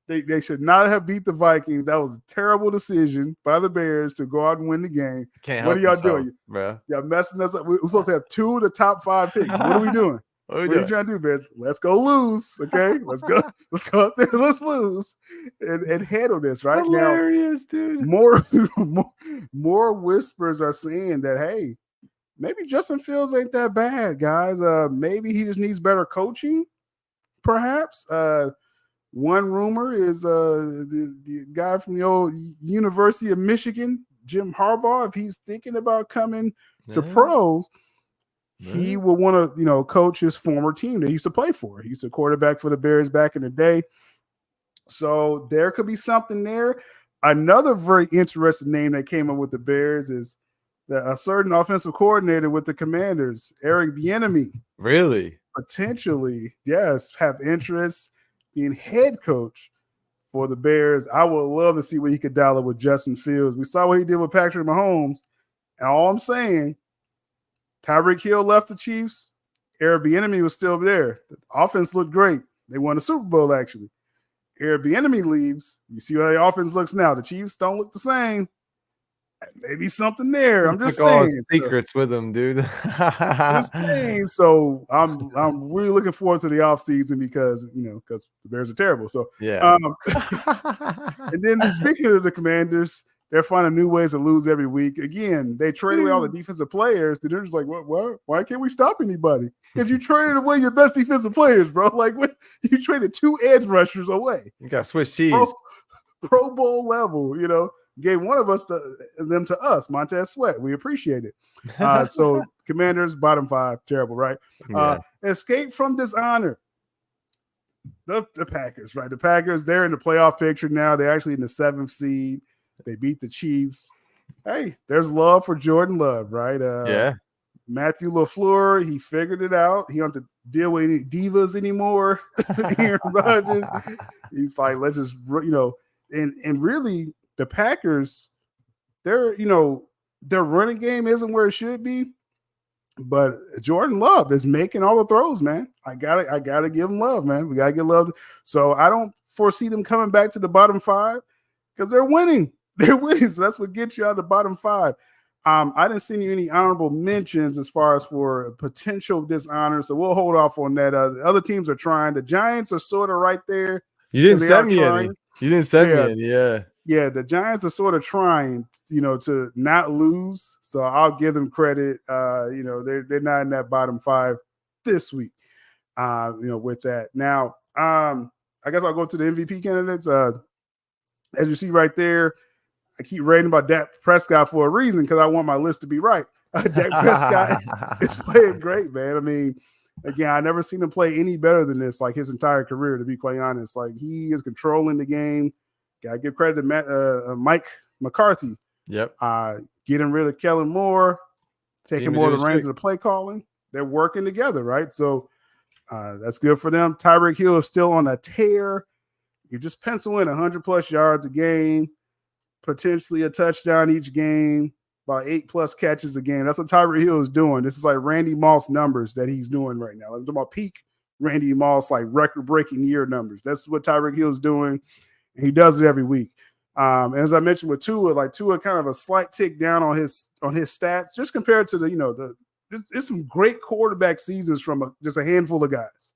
They should not have beat the Vikings. That was a terrible decision by the Bears to go out and win the game. What are y'all doing, bro? Y'all messing us up. We're supposed to have 2 of the top 5 picks. What are we doing? What are you trying to do, Bears? Let's go lose, okay? Let's go out there. Let's lose and handle this right hilarious, now. Dude. More whispers are saying that hey, maybe Justin Fields ain't that bad, guys. Maybe he just needs better coaching, perhaps. One rumor is the guy from the old University of Michigan, Jim Harbaugh, if he's thinking about coming to pros, he will want to, coach his former team that he used to play for. He used to quarterback for the Bears back in the day. So there could be something there. Another very interesting name that came up with the Bears is a certain offensive coordinator with the Commanders, Eric Bieniemy. Really? Potentially, yes, have interest being head coach for the Bears. I would love to see what he could dial up with Justin Fields. We saw what he did with Patrick Mahomes. And all I'm saying, Tyreek Hill left the Chiefs. Eric Bieniemy was still there. The offense looked great. They won the Super Bowl, actually. Eric Bieniemy leaves. You see how the offense looks now. The Chiefs don't look the same. Maybe something there. I'm just saying. All secrets with him, dude. Just saying. So I'm really looking forward to the offseason because the Bears are terrible. So yeah. And then speaking of the Commanders, they're finding new ways to lose every week. Again, they trade away all the defensive players. They're just like, what? Why can't we stop anybody? Because you traded away your best defensive players, bro. Like, what? You traded 2 edge rushers away. You got Swiss cheese. Pro Bowl level, you know, gave one of us them to us, Montez Sweat. We appreciate it. So Commanders, bottom 5, terrible, right? Escape from dishonor. The Packers, right? The Packers, they're in the playoff picture now. They're actually in the 7th seed. They beat the Chiefs. Hey, there's love for Jordan Love, right? Matthew LaFleur, he figured it out. He don't have to deal with any divas anymore. Aaron Rodgers, he's like, let's just, you know, and really the Packers, their running game isn't where it should be, but Jordan Love is making all the throws, man. I gotta give him love, man. We gotta get love. So I don't foresee them coming back to the bottom 5 because they're winning. They're winning. So that's what gets you out of the bottom 5. I didn't see any honorable mentions as far as for potential dishonor, so we'll hold off on that. The other teams are trying. The Giants are sort of right there. You didn't send me any. You didn't send me any. Yeah, the Giants are sort of trying, you know, to not lose. So I'll give them credit. You know, they're not in that bottom 5 this week. You know, with that. Now, I guess I'll go to the MVP candidates. As you see right there, I keep rating about Dak Prescott for a reason because I want my list to be right. Dak Prescott is playing great, man. I mean, again, I never seen him play any better than this, like his entire career, to be quite honest. Like, he is controlling the game. Got to give credit to Mike McCarthy. Yep. Getting rid of Kellen Moore, taking more of the reins of the play calling. They're working together, right? So that's good for them. Tyreek Hill is still on a tear. You just pencil in 100+ yards a game, potentially a touchdown each game, about 8+ catches a game. That's what Tyreek Hill is doing. This is like Randy Moss numbers that he's doing right now. I'm talking about peak Randy Moss, like record-breaking year numbers. That's what Tyreek Hill is doing. And he does it every week. As I mentioned with Tua, like Tua kind of a slight tick down on his stats, just compared to it's some great quarterback seasons from just a handful of guys.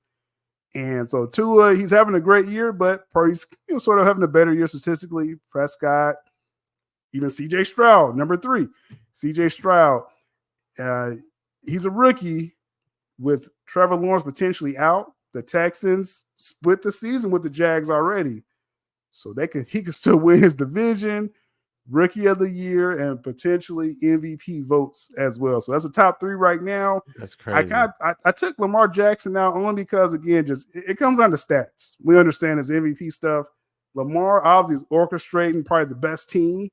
And so Tua, he's having a great year, but Purdy's sort of having a better year statistically. Prescott, even C.J. Stroud, number 3. C.J. Stroud, he's a rookie with Trevor Lawrence potentially out. The Texans split the season with the Jags already. So he could still win his division, rookie of the year, and potentially MVP votes as well. So that's the top 3 right now. That's crazy. I took Lamar Jackson now only because, again, just it comes down to stats. We understand his MVP stuff. Lamar obviously is orchestrating probably the best team,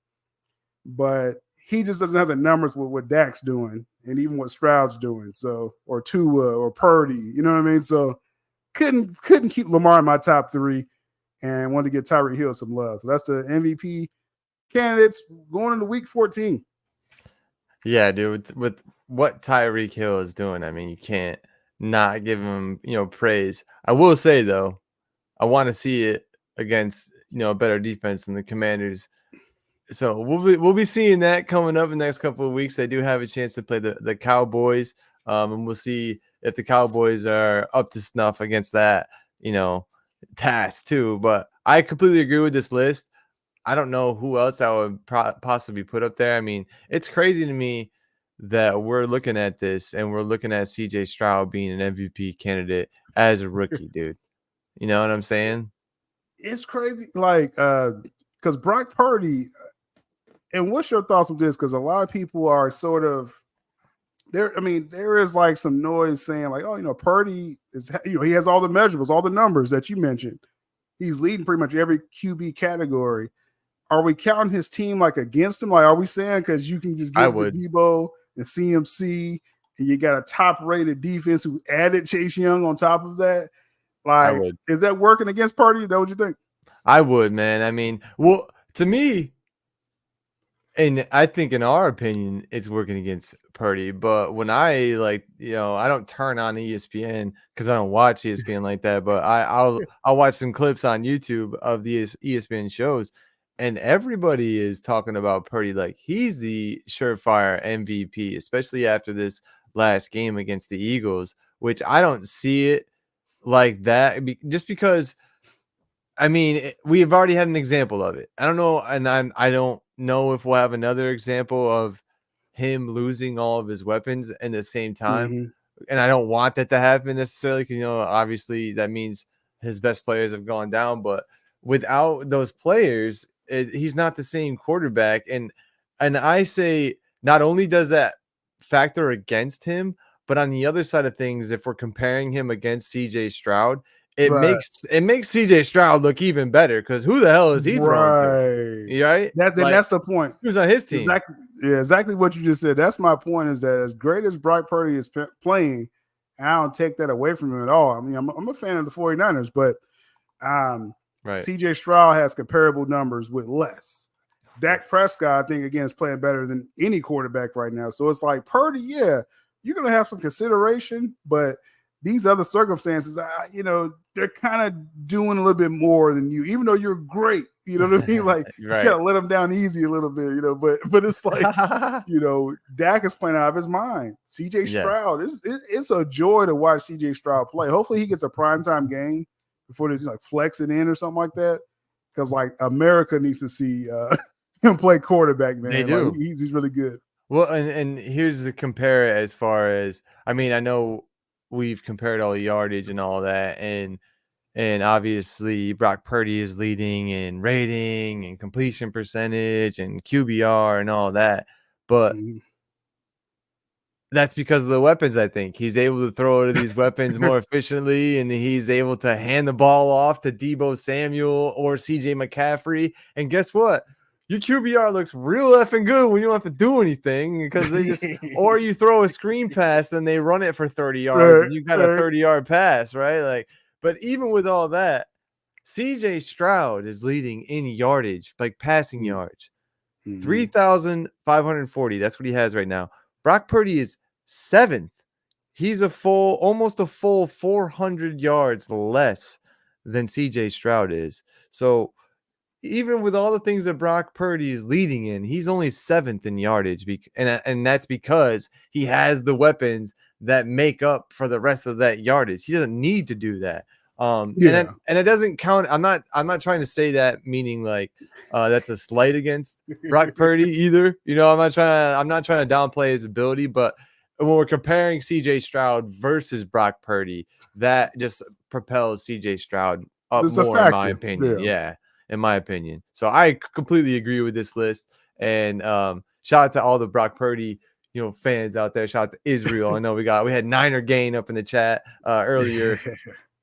but he just doesn't have the numbers with what Dak's doing and even what Stroud's doing. So, or Tua or Purdy, you know what I mean? So couldn't keep Lamar in my top 3. And wanted to get Tyreek Hill some love. So that's the MVP candidates going into week 14. Yeah, dude, with what Tyreek Hill is doing, I mean, you can't not give him, praise. I will say, though, I want to see it against, a better defense than the Commanders. So we'll be seeing that coming up in the next couple of weeks. They do have a chance to play the Cowboys, and we'll see if the Cowboys are up to snuff against that, task too. But I completely agree with this list. I don't know who else I would possibly put up there. I mean, it's crazy to me that we're looking at this and we're looking at CJ Stroud being an MVP candidate as a rookie, dude. You know what I'm saying? It's crazy. Like, because Brock Purdy, and what's your thoughts on this? Because a lot of people are sort of there. I mean, there is like some noise saying like, oh, Purdy is, he has all the measurables, all the numbers that you mentioned. He's leading pretty much every QB category. Are we counting his team like against him? Like, are we saying because you can just get Debo and CMC and you got a top-rated defense who added Chase Young on top of that? Like, is that working against Purdy? Is that what you think? I would, man. I mean, well, to me, and I think in our opinion, it's working against Purdy. But when I I don't turn on ESPN because I don't watch ESPN like that. But I'll watch some clips on YouTube of the ESPN shows, and everybody is talking about Purdy like he's the surefire MVP, especially after this last game against the Eagles, which I don't see it like that. Just because, I mean, we have already had an example of it. I don't know, and I don't know if we'll have another example of him losing all of his weapons in the same time. Mm-hmm. And I don't want that to happen necessarily because, obviously that means his best players have gone down. But without those players, he's not the same quarterback. And I say not only does that factor against him, but on the other side of things, if we're comparing him against CJ Stroud, it makes CJ Stroud look even better because who the hell is he throwing to? Right? That's the point. Who's on his team? Exactly what you just said. That's my point. Is that as great as Brock Purdy is playing, I don't take that away from him at all. I mean, I'm a fan of the 49ers, but CJ Stroud has comparable numbers with less. Dak Prescott, I think, again, is playing better than any quarterback right now. So it's like Purdy, you're going to have some consideration, but these other circumstances, they're kind of doing a little bit more than you, even though you're great. You know what I mean? Like, you got to let them down easy a little bit, but it's like, Dak is playing out of his mind. CJ Stroud, it's a joy to watch CJ Stroud play. Hopefully he gets a primetime game before they flex it in or something like that. Because America needs to see him play quarterback, man. They do. He's really good. Well, and here's the compare as far as, I know we've compared all the yardage and all that, and obviously Brock Purdy is leading in rating and completion percentage and QBR and all that, but that's because of the weapons. I think he's able to throw to these weapons more efficiently, and he's able to hand the ball off to Deebo Samuel or CJ McCaffrey. And guess what? Your QBR looks real effing good when you don't have to do anything because they just, or you throw a screen pass and they run it for 30 yards and you got a 30-yard pass, right? But even with all that, CJ Stroud is leading in yardage, passing yards, 3,540. That's what he has right now. Brock Purdy is 7th. He's almost a full 400 yards less than CJ Stroud is. So even with all the things that Brock Purdy is leading in, he's only 7th in yardage, and that's because he has the weapons that make up for the rest of that yardage. He doesn't need to do that. And it doesn't count. I'm not trying to say that meaning that's a slight against Brock Purdy either. I'm not trying to downplay his ability, but when we're comparing CJ Stroud versus Brock Purdy, that just propels CJ Stroud up more, in my opinion. Yeah. In my opinion. So I completely agree with this list. And shout out to all the Brock Purdy, fans out there. Shout out to Israel. I know we had Niner Gain up in the chat earlier.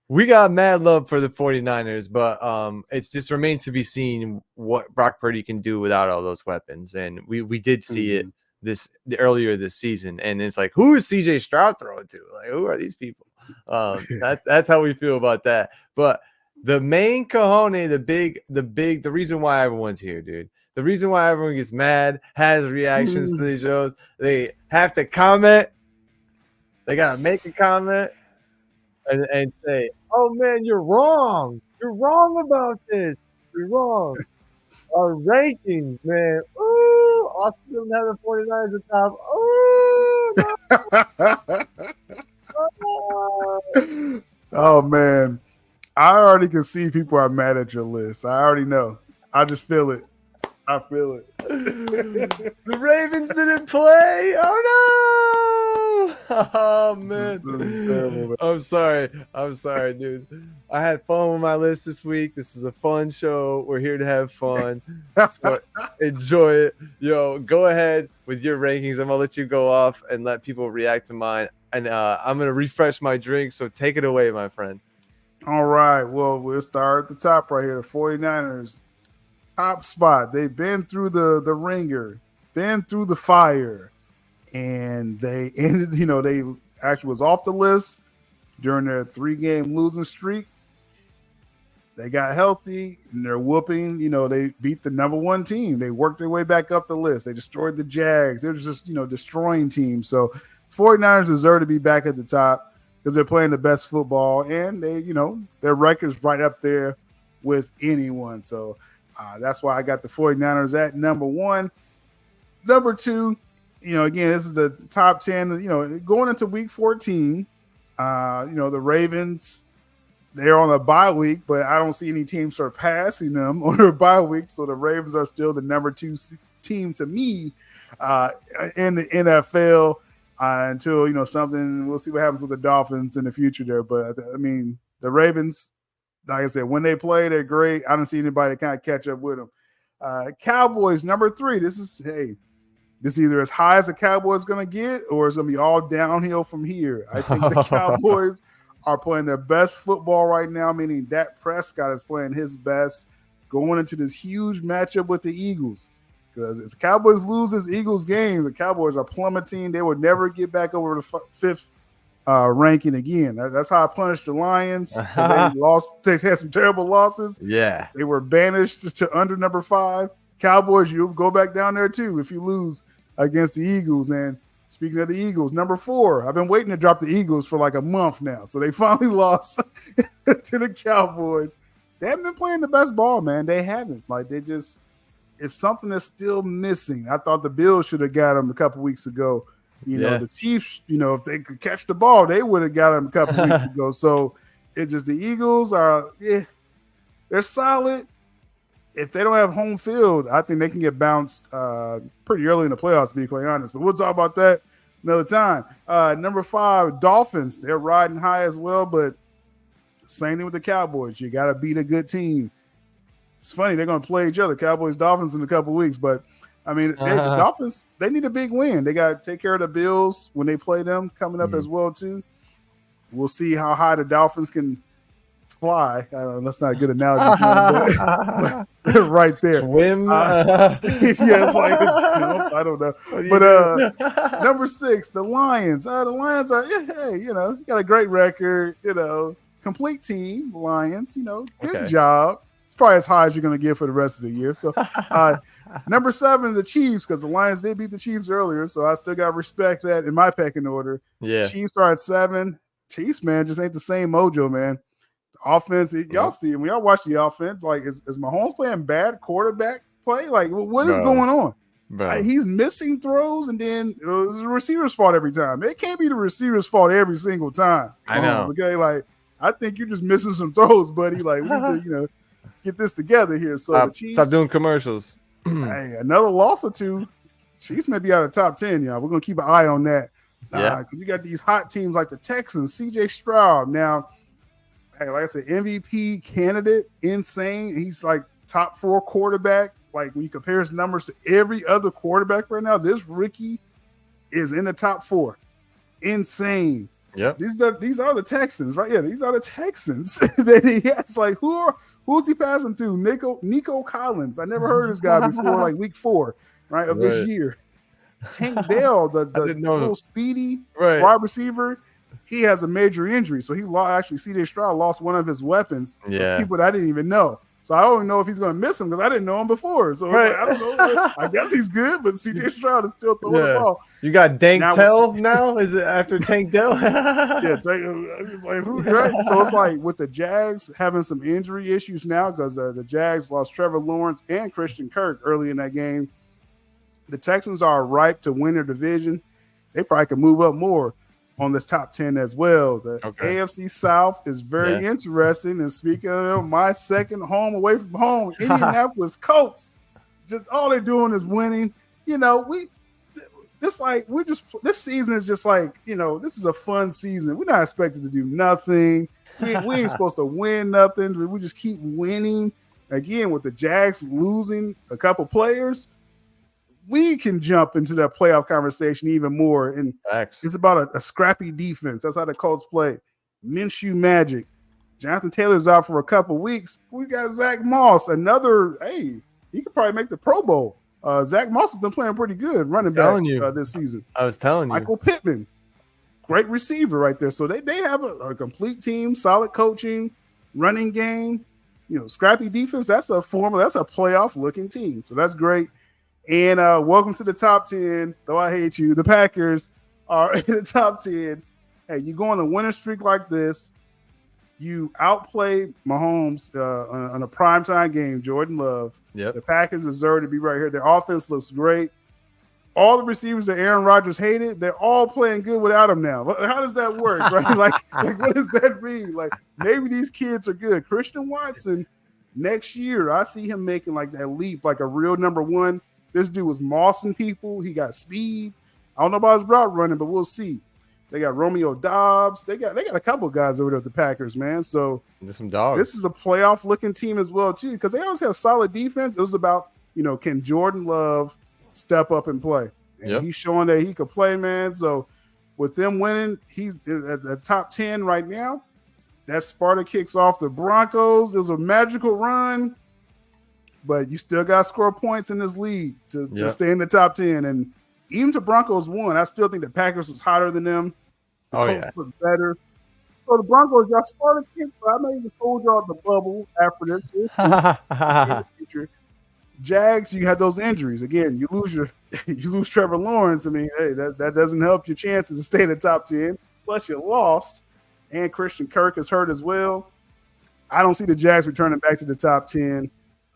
We got mad love for the 49ers, but it just remains to be seen what Brock Purdy can do without all those weapons. And we did see it earlier this season. And it's like, who is CJ Stroud throwing to? Who are these people? That's how we feel about that. But the main cojones, the reason why everyone's here, dude. The reason why everyone gets mad, has reactions to these shows, they have to comment. They got to make a comment and say, oh, man, you're wrong. You're wrong about this. You're wrong. Our rankings, man. Ooh, Austin doesn't have the 49ers at top. Ooh, no. Oh, man. I already can see people are mad at your list. I already know. I just feel it. I feel it. The Ravens didn't play. Oh, no. Oh, man. Terrible, man. I'm sorry, dude. I had fun with my list this week. This is a fun show. We're here to have fun. So enjoy it. Yo, go ahead with your rankings. I'm going to let you go off and let people react to mine. And I'm going to refresh my drink. So take it away, my friend. All right. Well, we'll start at the top right here. The 49ers, top spot. They've been through the ringer, been through the fire, and they ended, they actually was off the list during their 3-game losing streak. They got healthy, and they're whooping. They beat the number 1 team. They worked their way back up the list. They destroyed the Jags. They were just, destroying teams. So 49ers deserve to be back at the top, because they're playing the best football, and they, their record's right up there with anyone. So that's why I got the 49ers at number 1. Number 2, again, this is the top 10, going into week 14. The Ravens, they're on a bye week, but I don't see any team surpassing them on their bye week. So the Ravens are still the number 2 team to me in the NFL until something. We'll see what happens with the Dolphins in the future there. But I mean, the Ravens, like I said, when they play, they're great. I don't see anybody kind of catch up with them. Cowboys number 3. This is either as high as the Cowboys going to get, or it's going to be all downhill from here. I think the Cowboys are playing their best football right now, meaning Dak Prescott is playing his best going into this huge matchup with the Eagles. Because if the Cowboys lose this Eagles game, the Cowboys are plummeting. They would never get back over the 5th ranking again. That's how I punished the Lions. They had some terrible losses. Yeah. They were banished to under number 5. Cowboys, you'll go back down there too if you lose against the Eagles. And speaking of the Eagles, number 4, I've been waiting to drop the Eagles for like a month now. So they finally lost to the Cowboys. They haven't been playing the best ball, man. They haven't. Like, they just, if something is still missing, I thought the Bills should have got them a couple weeks ago. You know, the Chiefs, if they could catch the ball, they would have got them a couple weeks ago. So it's just the Eagles are, they're solid. If they don't have home field, I think they can get bounced pretty early in the playoffs, to be quite honest. But we'll talk about that another time. Number 5, Dolphins. They're riding high as well, but same thing with the Cowboys. You got to beat a good team. It's funny, they're going to play each other, Cowboys, Dolphins, in a couple weeks. But, I mean, the Dolphins, they need a big win. They got to take care of the Bills when they play them coming up as well, too. We'll see how high the Dolphins can fly. That's not a good analogy, but right there. Swim. It's like I don't know. But number 6, the Lions. The Lions are got a great record. Complete team. Lions. Good job. It's probably as high as you're going to get for the rest of the year. So number 7, the Chiefs, because the Lions did beat the Chiefs earlier. So I still got to respect that in my pecking order. Yeah. Chiefs are at 7. Chiefs, man, just ain't the same mojo, man. Offense, y'all see when y'all watch the offense, like is Mahomes playing bad quarterback play? Like, what is going on? Like, he's missing throws, and then it's the receiver's fault every time. It can't be the receiver's fault every single time. I know. Okay, like I think you're just missing some throws, buddy. Like we need to, get this together here. So the Chiefs, stop doing commercials. Hey, another loss or two. Chiefs may be out of top 10, y'all. We're gonna keep an eye on that. You got these hot teams like the Texans, CJ Stroud now. Hey, like I said, MVP candidate, insane. He's like top 4 quarterback. Like when you compare his numbers to every other quarterback right now, this rookie is in the top 4. Insane. Yep. These are the Texans, right? Yeah, these are the Texans that he has. Like who's he passing to? Nico Collins. I never heard of this guy before, like week 4, right, of this year. Tank Dell, the little speedy wide receiver. He has a major injury, so he lost. Actually, CJ Stroud lost one of his weapons. Yeah, people that I didn't even know. So I don't even know if he's going to miss him because I didn't know him before. So like, I don't know. I guess he's good, but CJ Stroud is still throwing the ball. You got Dank Tell now? Is it after Tank Dell? It's like who? Right? So it's like with the Jags having some injury issues now because the Jags lost Trevor Lawrence and Christian Kirk early in that game. The Texans are ripe to win their division. They probably can move up more on this top 10 as well. The AFC South is very interesting. And speaking of my second home away from home, Indianapolis Colts, just all they're doing is winning. This season is just like, this is a fun season. We're not expected to do nothing. We ain't supposed to win nothing. We just keep winning. Again, with the Jags losing a couple players, we can jump into that playoff conversation even more. And it's about a scrappy defense. That's how the Colts play. Minshew magic. Jonathan Taylor's out for a couple weeks. We got Zach Moss. He could probably make the Pro Bowl. Zach Moss has been playing pretty good running back this season. I was telling you. Michael Pittman, great receiver right there. So they have a complete team, solid coaching, running game, scrappy defense. That's a playoff-looking team. So that's great. And welcome to the top 10. Though I hate you, the Packers are in the top 10. Hey, you go on a winning streak like this, you outplay Mahomes on a primetime game, Jordan Love. Yep. The Packers deserve to be right here. Their offense looks great. all the receivers that Aaron Rodgers hated, they're all playing good without him now. How does that work, right? like what does that mean? Like, maybe these kids are good. Christian Watson, next year, I see him making like that leap, like a real number one. This dude was mossing people. He got speed. I don't know about his route running, but we'll see. They got Romeo Dobbs. They got a couple of guys over there at the Packers, man. So there's some dogs. This is a playoff looking team as well, too, because they always have solid defense. It was about, can Jordan Love step up and play? And he's showing that he could play, man. So with them winning, he's at the top 10 right now. That Sparta kicks off the Broncos. It was a magical run, but you still got to score points in this league to stay in the top 10. And even if the Broncos won, I still think the Packers was hotter than them. The Colts looked better. So the Broncos, y'all Sparta kicked, but I may even told y'all the bubble after this. Jags, you had those injuries. Again, you lose Trevor Lawrence. I mean, hey, that doesn't help your chances to stay in the top 10. Plus, you lost, and Christian Kirk is hurt as well. I don't see the Jags returning back to the top 10.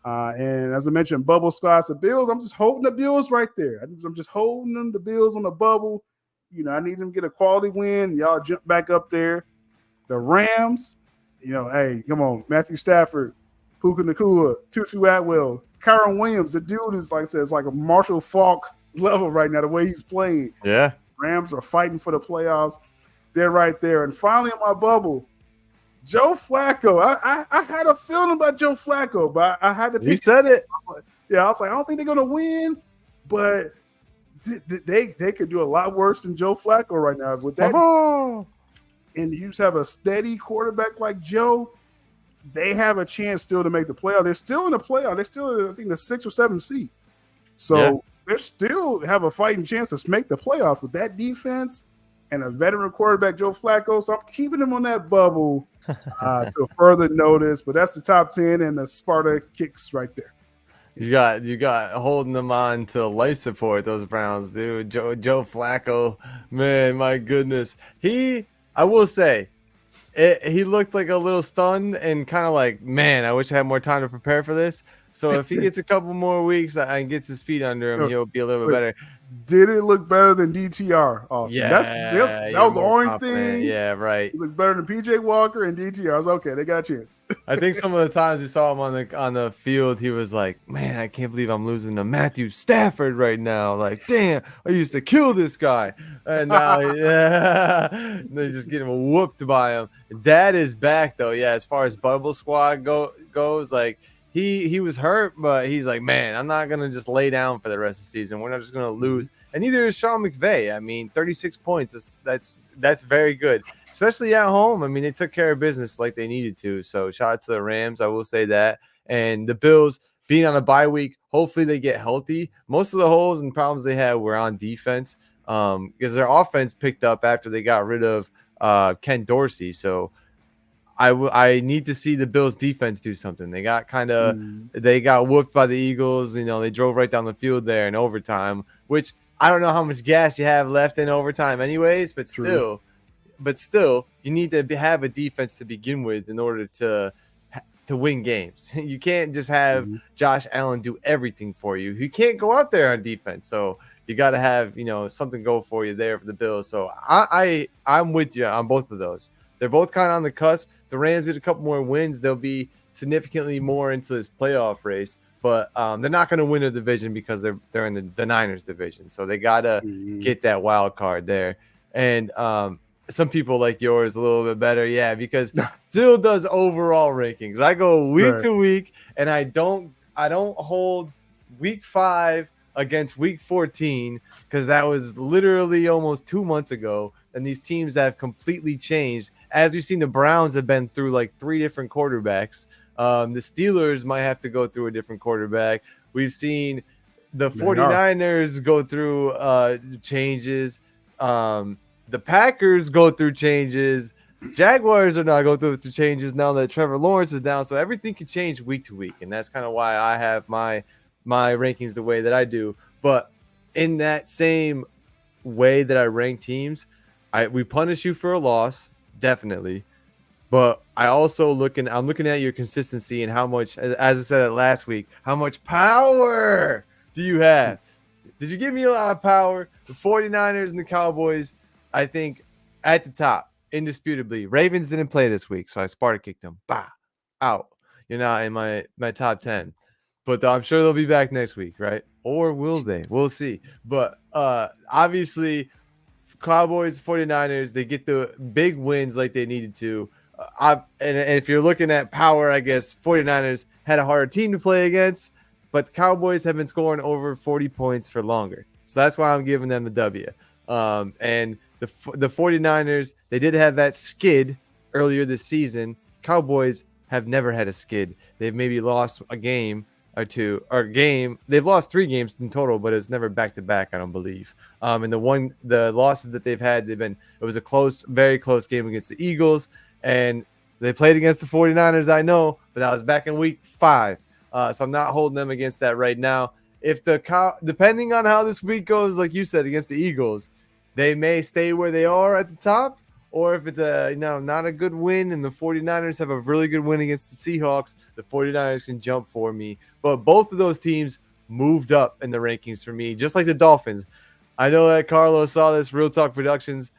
And as I mentioned, bubble spots, the Bills, I'm just holding the Bills right there. I'm just holding them, the Bills on the bubble. I need them to get a quality win. Y'all jump back up there. The Rams, hey, come on, Matthew Stafford, Puka Nacua, Tutu Atwell, Kyron Williams. The dude is like I said, it's like a Marshall Faulk level right now, the way he's playing. Yeah. Rams are fighting for the playoffs. They're right there. And finally on my bubble, Joe Flacco. I had a feeling about Joe Flacco, but I had to pick. You said it. Yeah, I was like, I don't think they're going to win, but they could do a lot worse than Joe Flacco right now. With that, and you just have a steady quarterback like Joe, they have a chance still to make the playoff. They're still in the playoff. They're still, I think, the 6th or 7th seed. So they still have a fighting chance to make the playoffs with that defense and a veteran quarterback, Joe Flacco. So I'm keeping him on that bubble to further notice. But that's the top 10 and the Sparta kicks right there. You got holding them on to life support, those Browns, dude. Joe Flacco, man, my goodness. I will say, he looked like a little stunned and kind of like, man, I wish I had more time to prepare for this. So if he gets a couple more weeks and gets his feet under him, he'll be a little bit better. Did it look better than DTR, Austin? Yeah, that was the only thing. Yeah, right. It looks better than PJ Walker and DTR. I was okay. They got a chance. I think some of the times we saw him on the field, he was like, man, I can't believe I'm losing to Matthew Stafford right now. Like, damn, I used to kill this guy. And now, they're just getting whooped by him. That is back, though. Yeah, as far as Bubble Squad goes, like, He was hurt, but he's like, man, I'm not going to just lay down for the rest of the season. We're not just going to lose. And neither is Sean McVay. I mean, 36 points, that's very good, especially at home. I mean, they took care of business like they needed to. So shout out to the Rams. I will say that. And the Bills being on a bye week, hopefully they get healthy. Most of the holes and problems they had were on defense because their offense picked up after they got rid of Ken Dorsey. So I need to see the Bills defense do something. They got they got whooped by the Eagles. They drove right down the field there in overtime, which I don't know how much gas you have left in overtime anyways, but still, you need to have a defense to begin with in order to win games. You can't just have Josh Allen do everything for you. You can't go out there on defense. So you got to have, something go for you there for the Bills. So I'm with you on both of those. They're both kind of on the cusp. The Rams get a couple more wins. They'll be significantly more into this playoff race, but they're not going to win a division because they're in the Niners division. So they got to get that wild card there. And some people like yours a little bit better. Yeah, because still does overall rankings. I go week to week, and I don't hold week 5 against week 14 because that was literally almost 2 months ago. And these teams have completely changed. As we've seen, the Browns have been through like 3 different quarterbacks. The Steelers might have to go through a different quarterback. We've seen the 49ers go through changes. The Packers go through changes. Jaguars are not going through changes now that Trevor Lawrence is down. So everything can change week to week. And that's kind of why I have my rankings the way that I do. But in that same way that I rank teams, we punish you for a loss, definitely. But I'm looking at your consistency and how much, as I said last week, how much power do you have? Did you give me a lot of power? The 49ers and the Cowboys, I think, at the top, indisputably. Ravens didn't play this week, so I Sparta kicked them. Bah, out. You're not in my top 10. But I'm sure they'll be back next week, right? Or will they? We'll see. But obviously, Cowboys, 49ers, they get the big wins like they needed to. And if you're looking at power, I guess 49ers had a harder team to play against, but the Cowboys have been scoring over 40 points for longer. So that's why I'm giving them the W. And the 49ers, they did have that skid earlier this season. Cowboys have never had a skid. They've maybe lost a game or two, they've lost 3 games in total, but it's never back to back, I don't believe. And the losses that they've had, it was a close, very close game against the Eagles, and they played against the 49ers, I know, but that was back in week 5. So I'm not holding them against that right now. If depending on how this week goes, like you said, against the Eagles, they may stay where they are at the top, or if it's not a good win and the 49ers have a really good win against the Seahawks, the 49ers can jump for me. But both of those teams moved up in the rankings for me, just like the Dolphins. I know that Carlos saw this, Real Talk Productions.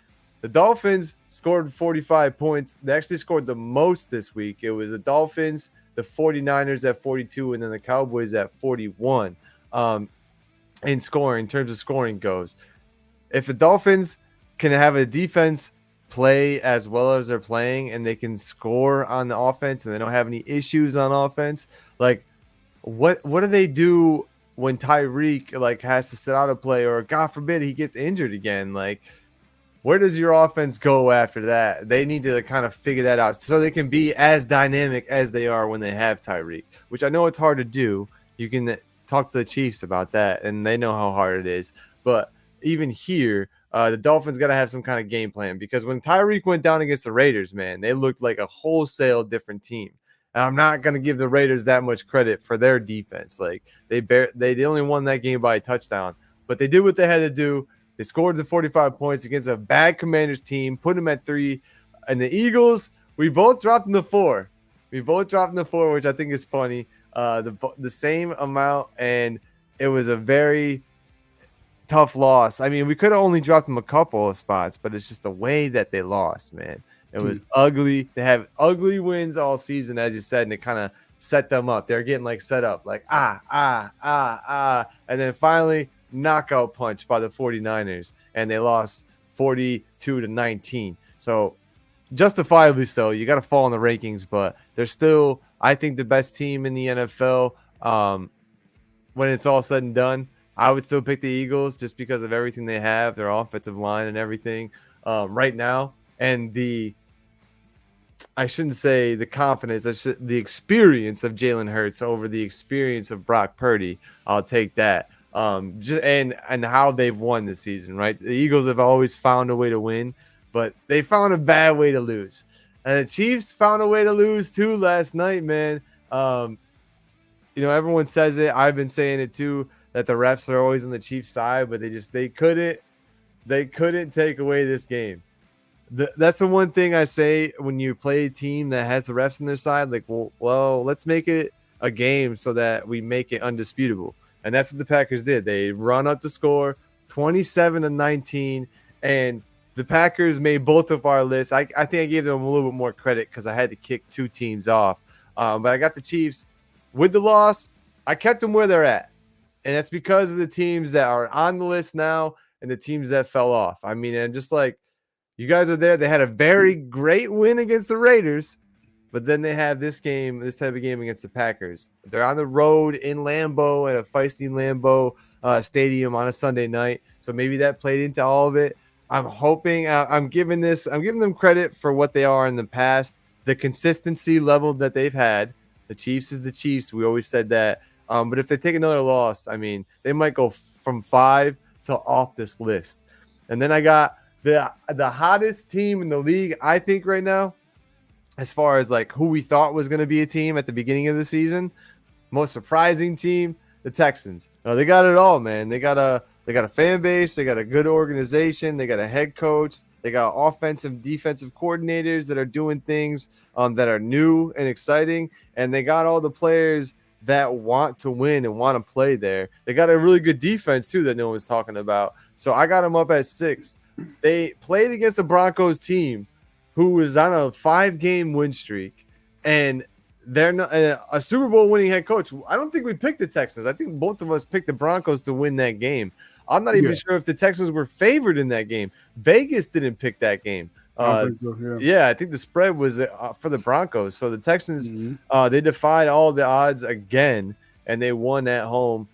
The Dolphins scored 45 points. They actually scored the most this week. It was the Dolphins, the 49ers at 42, and then the Cowboys at 41 in terms of scoring goes. If the Dolphins can have a defense play as well as they're playing and they can score on the offense and they don't have any issues on offense, like what do they do when Tyreek has to sit out a play, or God forbid he gets injured again? Like, where does your offense go after that? They need to kind of figure that out so they can be as dynamic as they are when they have Tyreek, which I know it's hard to do. You can talk to the Chiefs about that, and they know how hard it is. But even here, the Dolphins got to have some kind of game plan, because when Tyreek went down against the Raiders, man, they looked like a wholesale different team. And I'm not going to give the Raiders that much credit for their defense. Like, they only won that game by a touchdown, but they did what they had to do. They scored the 45 points against a bad Commanders team, put them at 3. And the Eagles, we both dropped in the 4. Which I think is funny. The same amount, and it was a very tough loss. I mean, we could have only dropped them a couple of spots, but it's just the way that they lost, man. It was ugly. They have ugly wins all season, as you said, and it kind of set them up. They're getting set up, and then finally knockout punch by the 49ers, and they lost 42-19. So justifiably so. You got to fall in the rankings, but they're still, I think, the best team in the NFL. When it's all said and done, I would still pick the Eagles just because of everything they have, their offensive line and everything right now, and I shouldn't say the confidence, the experience of Jalen Hurts over the experience of Brock Purdy. I'll take that. And how they've won this season, right? The Eagles have always found a way to win, but they found a bad way to lose. And the Chiefs found a way to lose too last night, man. Everyone says it. I've been saying it too, that the refs are always on the Chiefs' side, but they couldn't take away this game. That's the one thing I say when you play a team that has the refs on their side. Like, well, let's make it a game so that we make it undisputable. And that's what the Packers did. They run up the score 27-19, and the Packers made both of our lists. I think I gave them a little bit more credit because I had to kick 2 teams off. But I got the Chiefs with the loss. I kept them where they're at. And that's because of the teams that are on the list now and the teams that fell off. I mean, and just like you guys are there, they had a very great win against the Raiders, but then they have this type of game against the Packers. They're on the road in Lambeau, at a feisty Lambeau stadium on a Sunday night. So maybe that played into all of it. I'm hoping I'm giving them credit for what they are in the past, the consistency level that they've had. The Chiefs is the Chiefs. We always said that. But if they take another loss, I mean, they might go from 5 to off this list. And then I got the hottest team in the league, I think, right now, as far as who we thought was going to be a team at the beginning of the season. Most surprising team, the Texans. They got it all, man. They got a fan base. They got a good organization. They got a head coach. They got offensive, defensive coordinators that are doing things that are new and exciting. And they got all the players that want to win and want to play there. They got a really good defense too that no one's talking about. So I got them up at 6. They played against a Broncos team who was on a 5-game win streak, and they're not a Super Bowl winning head coach. I don't think we picked the Texans. I think both of us picked the Broncos to win that game. I'm not even sure if the Texans were favored in that game. Vegas didn't pick that game. I think so, I think the spread was for the Broncos. So the Texans, they defied all the odds again, and they won at home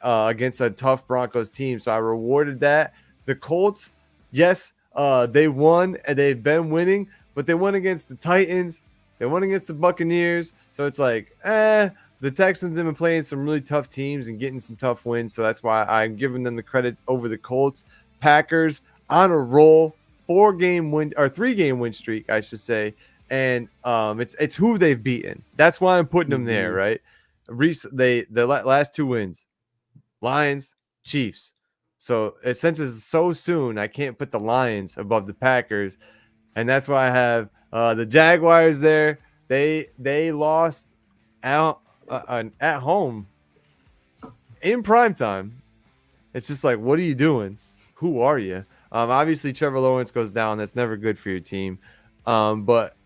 against a tough Broncos team. So I rewarded that. The Colts, yes, they won, and they've been winning, but they won against the Titans. They won against the Buccaneers. So it's like, the Texans have been playing some really tough teams and getting some tough wins. So that's why I'm giving them the credit over the Colts. Packers on a roll. 3-game win streak, I should say, and it's who they've beaten. That's why I'm putting them there, right? The last 2 wins, Lions, Chiefs. So since it's so soon, I can't put the Lions above the Packers, and that's why I have the Jaguars there. They lost out at home in primetime. It's just like, what are you doing? Who are you? Obviously, Trevor Lawrence goes down. That's never good for your team. But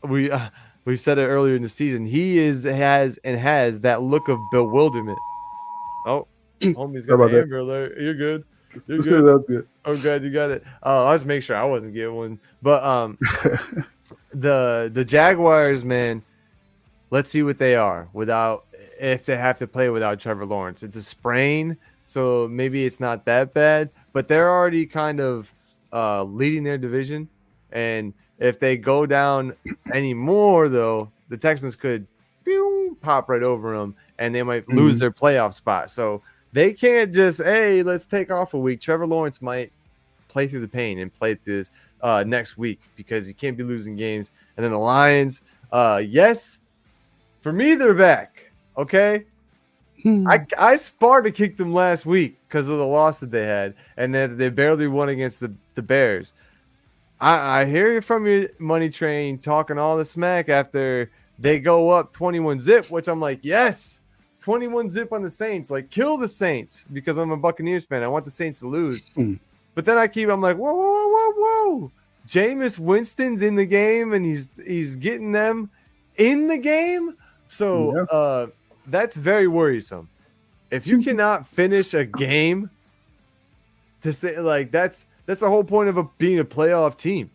we've said it earlier in the season. He has that look of bewilderment. Oh, homie's got an Amber Alert. You're good. You're good. That's good. I'm glad you got it. I'll just make sure I wasn't getting one. But the Jaguars, man, let's see what they are if they have to play without Trevor Lawrence. It's a sprain, so maybe it's not that bad. But they're already kind of leading their division. And if they go down anymore, though, the Texans could pop right over them, and they might lose their playoff spot. So they can't just, hey, let's take off a week. Trevor Lawrence might play through the pain and play through this next week because you can't be losing games. And then the Lions, yes, for me, they're back, okay? I Sparta kicked them last week because of the loss that they had, and then they barely won against the Bears. I hear you from your money train talking all the smack after they go up 21-0, which I'm like, yes, 21-0 on the Saints. Like, kill the Saints because I'm a Buccaneers fan. I want the Saints to lose. But then I'm like, whoa. Jameis Winston's in the game, and he's getting them in the game. So, that's very worrisome. If you cannot finish a game, to say like that's the whole point of being a playoff team,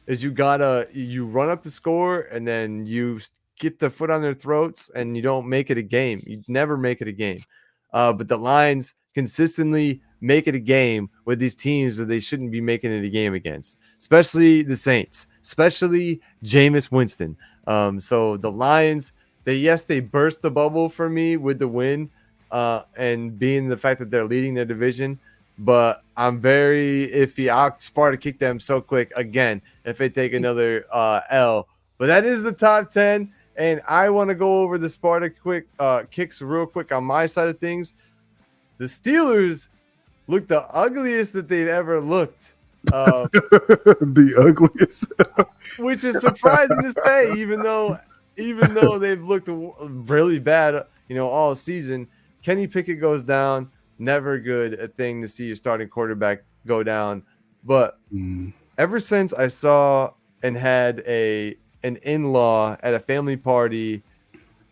is you run up the score and then you get the foot on their throats and you don't make it a game. You never make it a game. But the Lions consistently make it a game with these teams that they shouldn't be making it a game against, especially the Saints, especially Jameis Winston. So the Lions. They burst the bubble for me with the win and being the fact that they're leading their division, but I'm very iffy. I'll Sparta kick them so quick again if they take another L. But that is the top 10, and I want to go over the Sparta kicks real quick on my side of things. The Steelers look the ugliest that they've ever looked. The ugliest. Which is surprising to say, even though they've looked really bad, all season. Kenny Pickett goes down. Never a thing to see your starting quarterback go down. But ever since I saw and had an in-law at a family party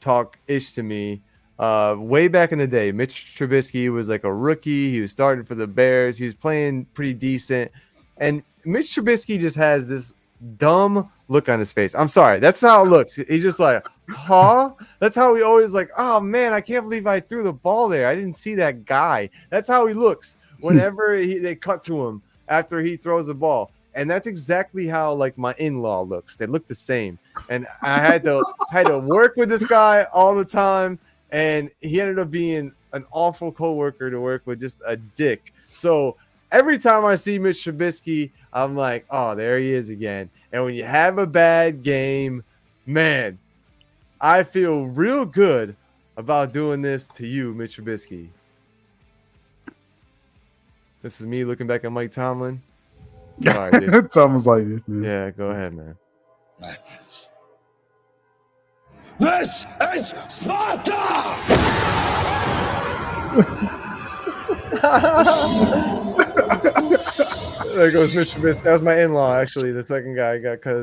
talk ish to me, way back in the day, Mitch Trubisky was like a rookie. He was starting for the Bears. He was playing pretty decent. And Mitch Trubisky just has this dumb look on his face. I'm sorry. That's how it looks. He's just like, huh? That's how he always like, oh man, I can't believe I threw the ball there. I didn't see that guy. That's how he looks whenever they cut to him after he throws the ball. And that's exactly how like my in-law looks. They look the same. And I had to work with this guy all the time. And he ended up being an awful coworker to work with, just a dick. So every time I see Mitch Trubisky, I'm like, oh, there he is again. And when you have a bad game, man, I feel real good about doing this to you, Mitch Trubisky. This is me looking back at Mike Tomlin. All right, it's almost like it. Man. Yeah, go ahead, man. This is Sparta! There goes Mr. Trubisky. That was my in-law, actually. The second guy I got cut.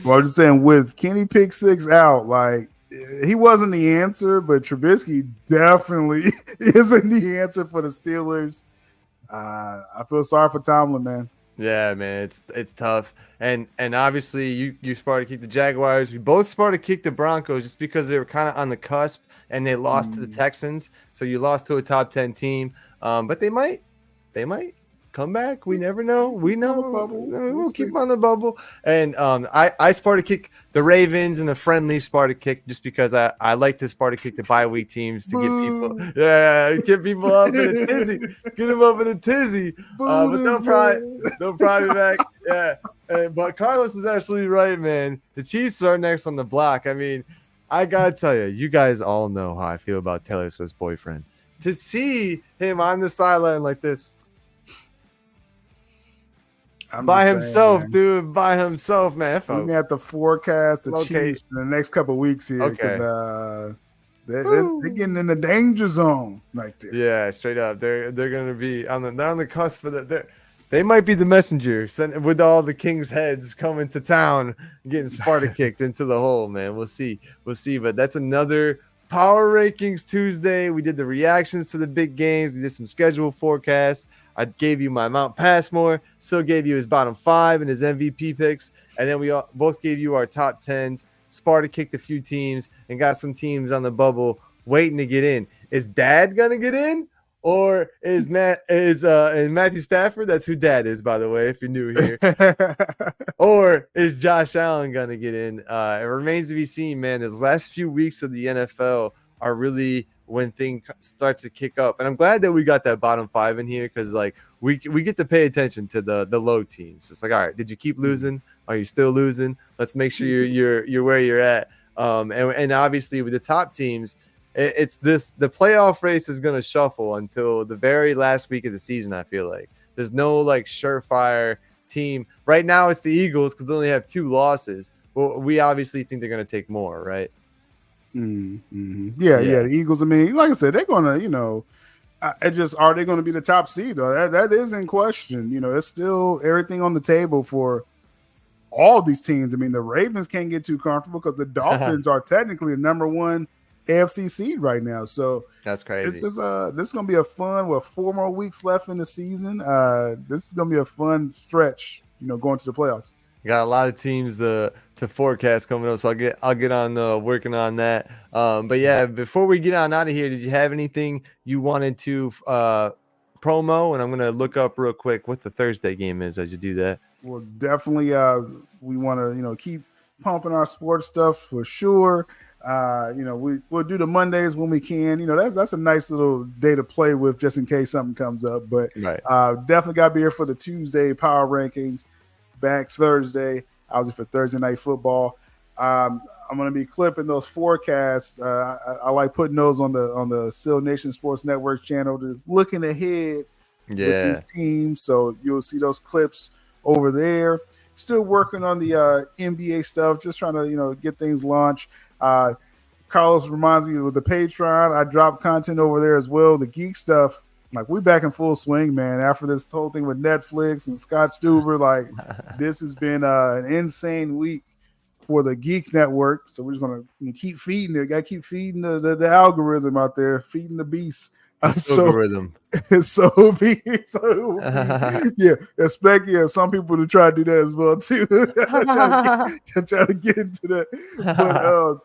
Well, I'm just saying, with Kenny Pick 6 out, like, he wasn't the answer, but Trubisky definitely isn't the answer for the Steelers. I feel sorry for Tomlin, man. Yeah, man, it's tough, and obviously you Sparta kicked the Jaguars. We both Sparta kicked the Broncos just because they were kind of on the cusp, and they lost to the Texans. So you lost to a top 10 team, but they might come back. We never know. We know we'll keep on the bubble. And I Sparta kick the Ravens in a friendly Sparta kick just because I like to Sparta kick the bye week teams to get people up in a tizzy, get them up in a tizzy. But they'll probably be back. Yeah. But Carlos is absolutely right, man. The Chiefs are next on the block. I mean, I gotta tell you, you guys all know how I feel about Taylor Swift's boyfriend. To see him on the sideline like this. By himself, man. Looking at the forecast, the Chiefs in the next couple of weeks here, because they're getting in the danger zone right there. Yeah, straight up. They're going to be on the cusp of that. They might be the messenger with all the King's heads coming to town, getting Sparta kicked into the hole, man. We'll see. But that's another Power Rankings Tuesday. We did the reactions to the big games. We did some schedule forecasts. I gave you my Mount Passmore. Still gave you his bottom 5 and his MVP picks. And then we both gave you our top 10s. Sparta kicked a few teams and got some teams on the bubble waiting to get in. Is Dad going to get in? Or is Matthew Stafford? That's who Dad is, by the way, if you're new here. Or is Josh Allen going to get in? It remains to be seen, man. The last few weeks of the NFL are really when things start to kick up. And I'm glad that we got that bottom 5 in here because, like, we get to pay attention to the low teams. It's like, all right, did you keep losing? Are you still losing? Let's make sure you're where you're at. And obviously with the top teams, it's the playoff race is going to shuffle until the very last week of the season. I feel like there's no like surefire team right now. It's the Eagles because they only have 2 losses. Well, we obviously think they're going to take more, right? Mm-hmm. Yeah. The Eagles. I mean, like I said, they're going to, are they going to be the top seed though? That is in question. It's still everything on the table for all these teams. I mean, the Ravens can't get too comfortable because the Dolphins are technically the number 1 AFC seed right now. So that's crazy. It's just this is gonna be a fun. With 4 more weeks left in the season, this is gonna be a fun stretch. Going to the playoffs. Got a lot of teams to forecast coming up, so I'll get on working on that. But yeah, before we get on out of here, did you have anything you wanted to promo? And I'm gonna look up real quick what the Thursday game is as you do that. Well, definitely, we want to keep pumping our sports stuff for sure. We'll do the Mondays when we can. That's a nice little day to play with just in case something comes up. But definitely got to be here for the Tuesday Power Rankings. Back Thursday, obviously for Thursday Night Football. I'm going to be clipping those forecasts. I like putting those on the Syl Nation Sports Network channel, to looking ahead with these teams. So you'll see those clips over there. Still working on the NBA stuff, just trying to get things launched. Carlos reminds me with the Patreon. I drop content over there as well. The geek stuff, like, we're back in full swing, man. After this whole thing with Netflix and Scott Stuber, like, this has been an insane week for the Geek Network. So we're just gonna keep feeding it. Got to keep feeding the algorithm out there, feeding the beast. Algorithm. Yeah, expect some people to try to do that as well too. try to get into that,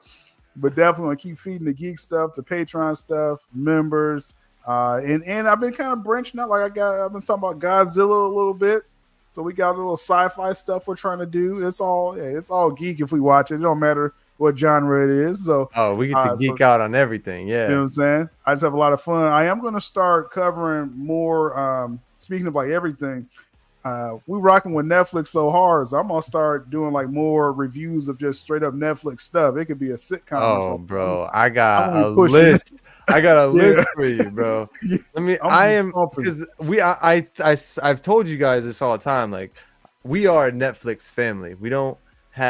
but definitely keep feeding the geek stuff, the Patreon stuff, members. And I've been kind of branching out. I've been talking about Godzilla a little bit. So we got a little sci-fi stuff we're trying to do. It's all geek if we watch it. It don't matter what genre it is. So we get to geek out on everything. Yeah. You know what I'm saying? I just have a lot of fun. I am going to start covering more. Speaking of like everything, we rocking with Netflix so hard. So I'm going to start doing like more reviews of just straight up Netflix stuff. It could be a sitcom. Oh, bro. I got a list. I got a list for you, bro. Because I've told you guys this all the time. Like, we are a Netflix family. We don't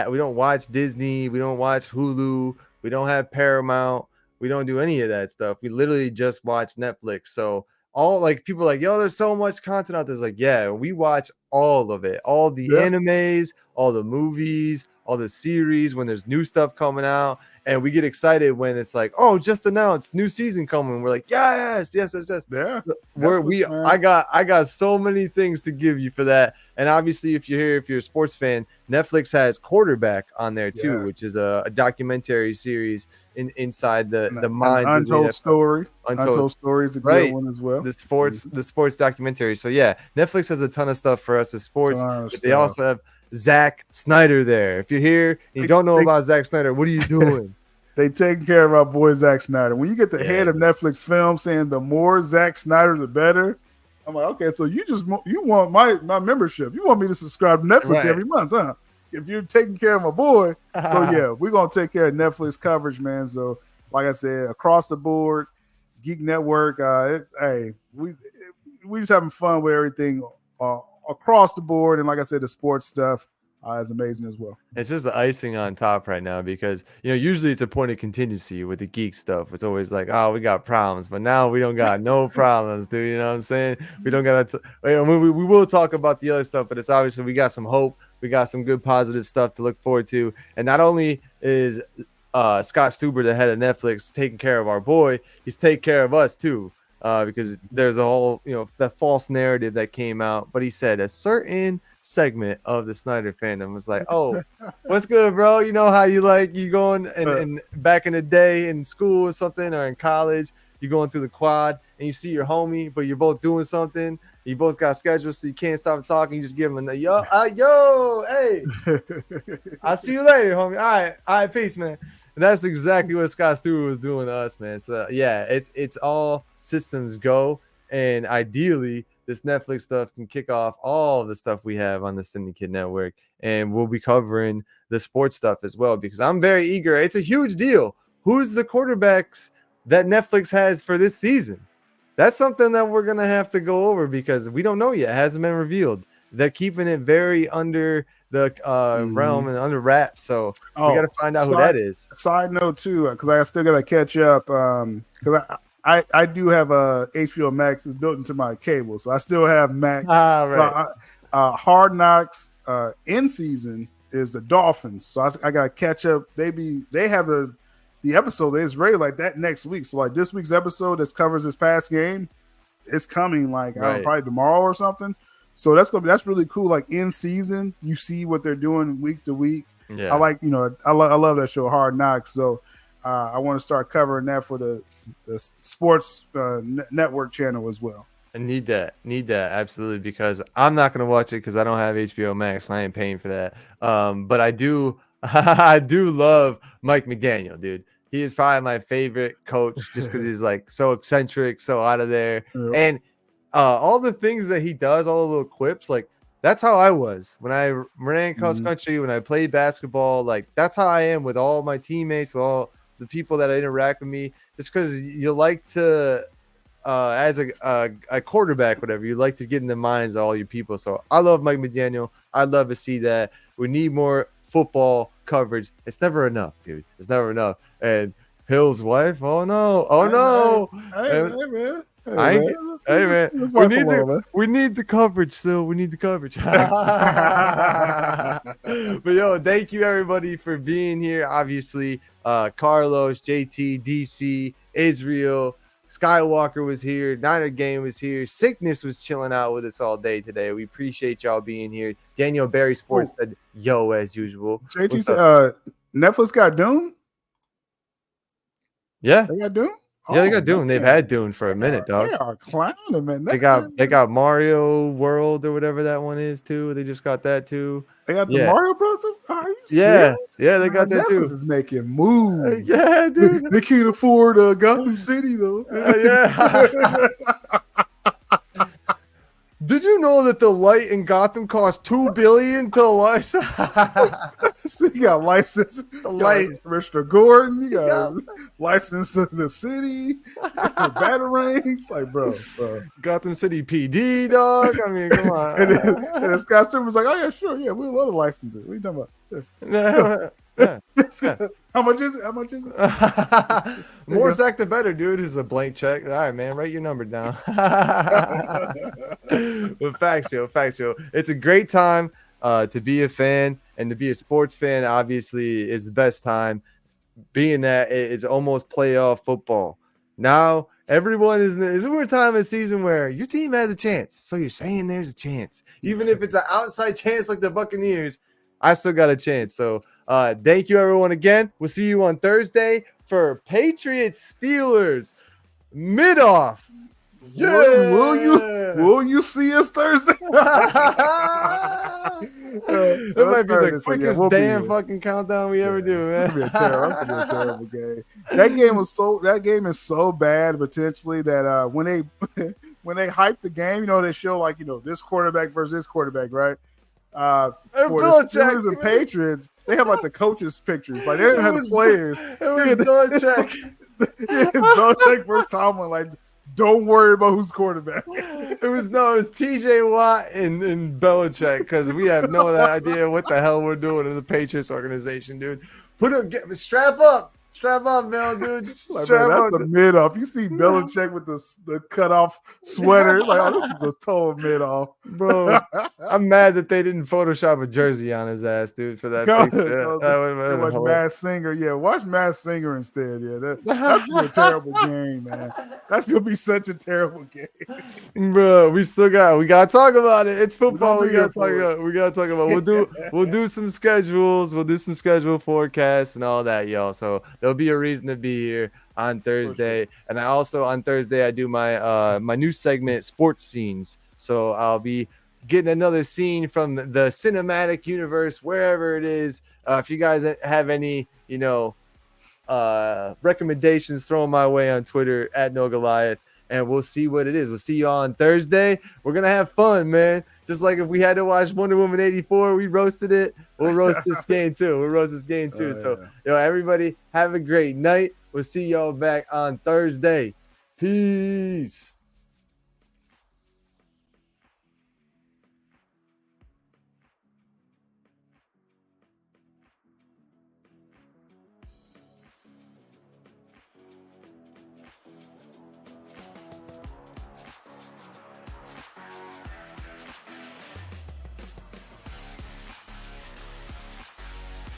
we don't watch Disney, we don't watch Hulu, we don't have Paramount, we don't do any of that stuff. We literally just watch Netflix. So all like people are like, yo, there's so much content out there. It's like, yeah, we watch all of it, all the animes, all the movies, all the series when there's new stuff coming out. And we get excited when it's like, oh, just announced new season coming. We're like, yes. Yeah. I got so many things to give you for that. And obviously, if you're a sports fan, Netflix has Quarterback on there too, which is a documentary series inside the minds Untold Story. Untold Story is a good one as well. The sports documentary. So yeah, Netflix has a ton of stuff for us as sports. But they also have Zack Snyder there. If you're here and you don't know about Zack Snyder, what are you doing? They taking care of our boy Zack Snyder. When you get the head of Netflix Film saying the more Zack Snyder, the better, I'm like, okay, so you want my membership. You want me to subscribe to Netflix every month, huh? If you're taking care of my boy. So yeah, we're going to take care of Netflix coverage, man. So like I said, across the board, Geek Network, we just having fun with everything across the board. And like I said, the sports stuff is amazing as well. It's just the icing on top right now because, usually it's a point of contingency with the geek stuff. It's always like, oh, we got problems, but now we don't got no problems, dude. You know what I'm saying? We don't got to, we will talk about the other stuff, but it's obviously we got some hope. We got some good positive stuff to look forward to. And not only is Scott Stuber, the head of Netflix, taking care of our boy, he's taking care of us too. Because there's a whole, that false narrative that came out, but he said a certain segment of the Snyder fandom was like, oh, what's good, bro? You know how you going and back in the day in school or something or in college, you're going through the quad and you see your homie, but you're both doing something. You both got schedules, so you can't stop talking. You just give him a yo, hey, I'll see you later, homie. All right, peace, man. And that's exactly what Scott Stewart was doing to us, man. So yeah, it's all systems go, and ideally this Netflix stuff can kick off all the stuff we have on the Syndicate Network, and we'll be covering the sports stuff as well because I'm very eager. It's a huge deal. Who's the quarterbacks that Netflix has for this season? That's something that we're gonna have to go over because we don't know yet. It hasn't been revealed. They're keeping it very under the realm and under wraps, so we got to find out who that is. Side note too, because I still got to catch up. Because I do have a HBO Max is built into my cable, so I still have Max. Right. Hard Knocks in season is the Dolphins, so I got to catch up. They have the episode that is ready like that next week. So like this week's episode that covers this past game, it's coming like probably tomorrow or something. So that's really cool. Like in season, you see what they're doing week to week. Yeah. I like I love that show Hard Knocks. So I want to start covering that for the sports network channel as well. I need that absolutely because I'm not gonna watch it because I don't have HBO Max and I ain't paying for that. But I do love Mike McDaniel, dude. He is probably my favorite coach just because he's like so eccentric, so out of there, and all the things that he does, all the little quips, like that's how I was when I ran cross country, when I played basketball. Like that's how I am with all my teammates, with all the people that interact with me. Just because you like to, as a quarterback, whatever, you like to get in the minds of all your people. So I love Mike McDaniel. I'd love to see that. We need more football coverage. It's never enough, dude. It's never enough. And Hill's wife, oh no. Hey, man. Hey man, we need the coverage still. We need the coverage. But yo, thank you everybody for being here. Obviously, Carlos, JT, DC, Israel, Skywalker was here. Niner Game was here. Sickness was chilling out with us all day today. We appreciate y'all being here. Daniel Barry Sports said yo as usual. JT said Netflix got Doom. Yeah, they got Doom. Yeah, they got Dune. They've had Dune for a minute, dog. They are clowning, man. They got Mario World or whatever that one is too. They just got that too. They got the Mario Bros. Are you serious? Yeah, they got that too. Netflix is making moves. Yeah, dude. They can't afford Gotham City though. Yeah. Did you know that the light in Gotham costs $2 billion to license? So you got license. The light, Mr. Gordon. You got license to the city. The Batarangs. Like, bro. Gotham City PD, dog. I mean, come on. and then Scott Stewart was like, "Oh yeah, sure, yeah, we love to license it. What are you talking about?" Yeah. How much is it? More sack the better, dude. Is a blank check. All right, man. Write your number down. But facts, yo. It's a great time to be a fan, and to be a sports fan, obviously, is the best time. Being that it's almost playoff football. Now everyone is a time of season where your team has a chance. So you're saying there's a chance, even if it's an outside chance like the Buccaneers. I still got a chance. So thank you, everyone, again. We'll see you on Thursday for Patriots Steelers mid-off. Yeah. Will you see us Thursday? It might be the quickest damn fucking countdown we ever do, man. It's gonna be a terrible game. That game is so bad potentially that when they hype the game, they show this quarterback versus this quarterback, right? For the Steelers and Patriots, they have the coaches' pictures. They didn't have the players. It was Belichick. It's Belichick versus Tomlin. Don't worry about who's quarterback. It was TJ Watt and Belichick, because we have no idea what the hell we're doing in the Patriots organization, dude. Strap up, Mel, dude. That's a mid off. You see Belichick with the cut off sweater. This is a total mid off, bro. I'm mad that they didn't Photoshop a jersey on his ass, dude, for that picture. Watch Masked Singer. Yeah, watch Masked Singer instead. Yeah, that's gonna be a terrible game, man. That's gonna be such a terrible game, bro. We gotta talk about it. It's football. We gotta talk about. We'll do some schedules. We'll do some schedule forecasts and all that, y'all. So there'll be a reason to be here on Thursday. Sure. And I also on Thursday I do my my new segment, Sports Scenes. So I'll be getting another scene from the cinematic universe, wherever it is. If you guys have any, recommendations, throw them my way on Twitter at @NoGoliath, and we'll see what it is. We'll see you on Thursday. We're gonna have fun, man. Just like if we had to watch Wonder Woman 84, we roasted it. We'll roast this game too. So, everybody have a great night. We'll see y'all back on Thursday. Peace.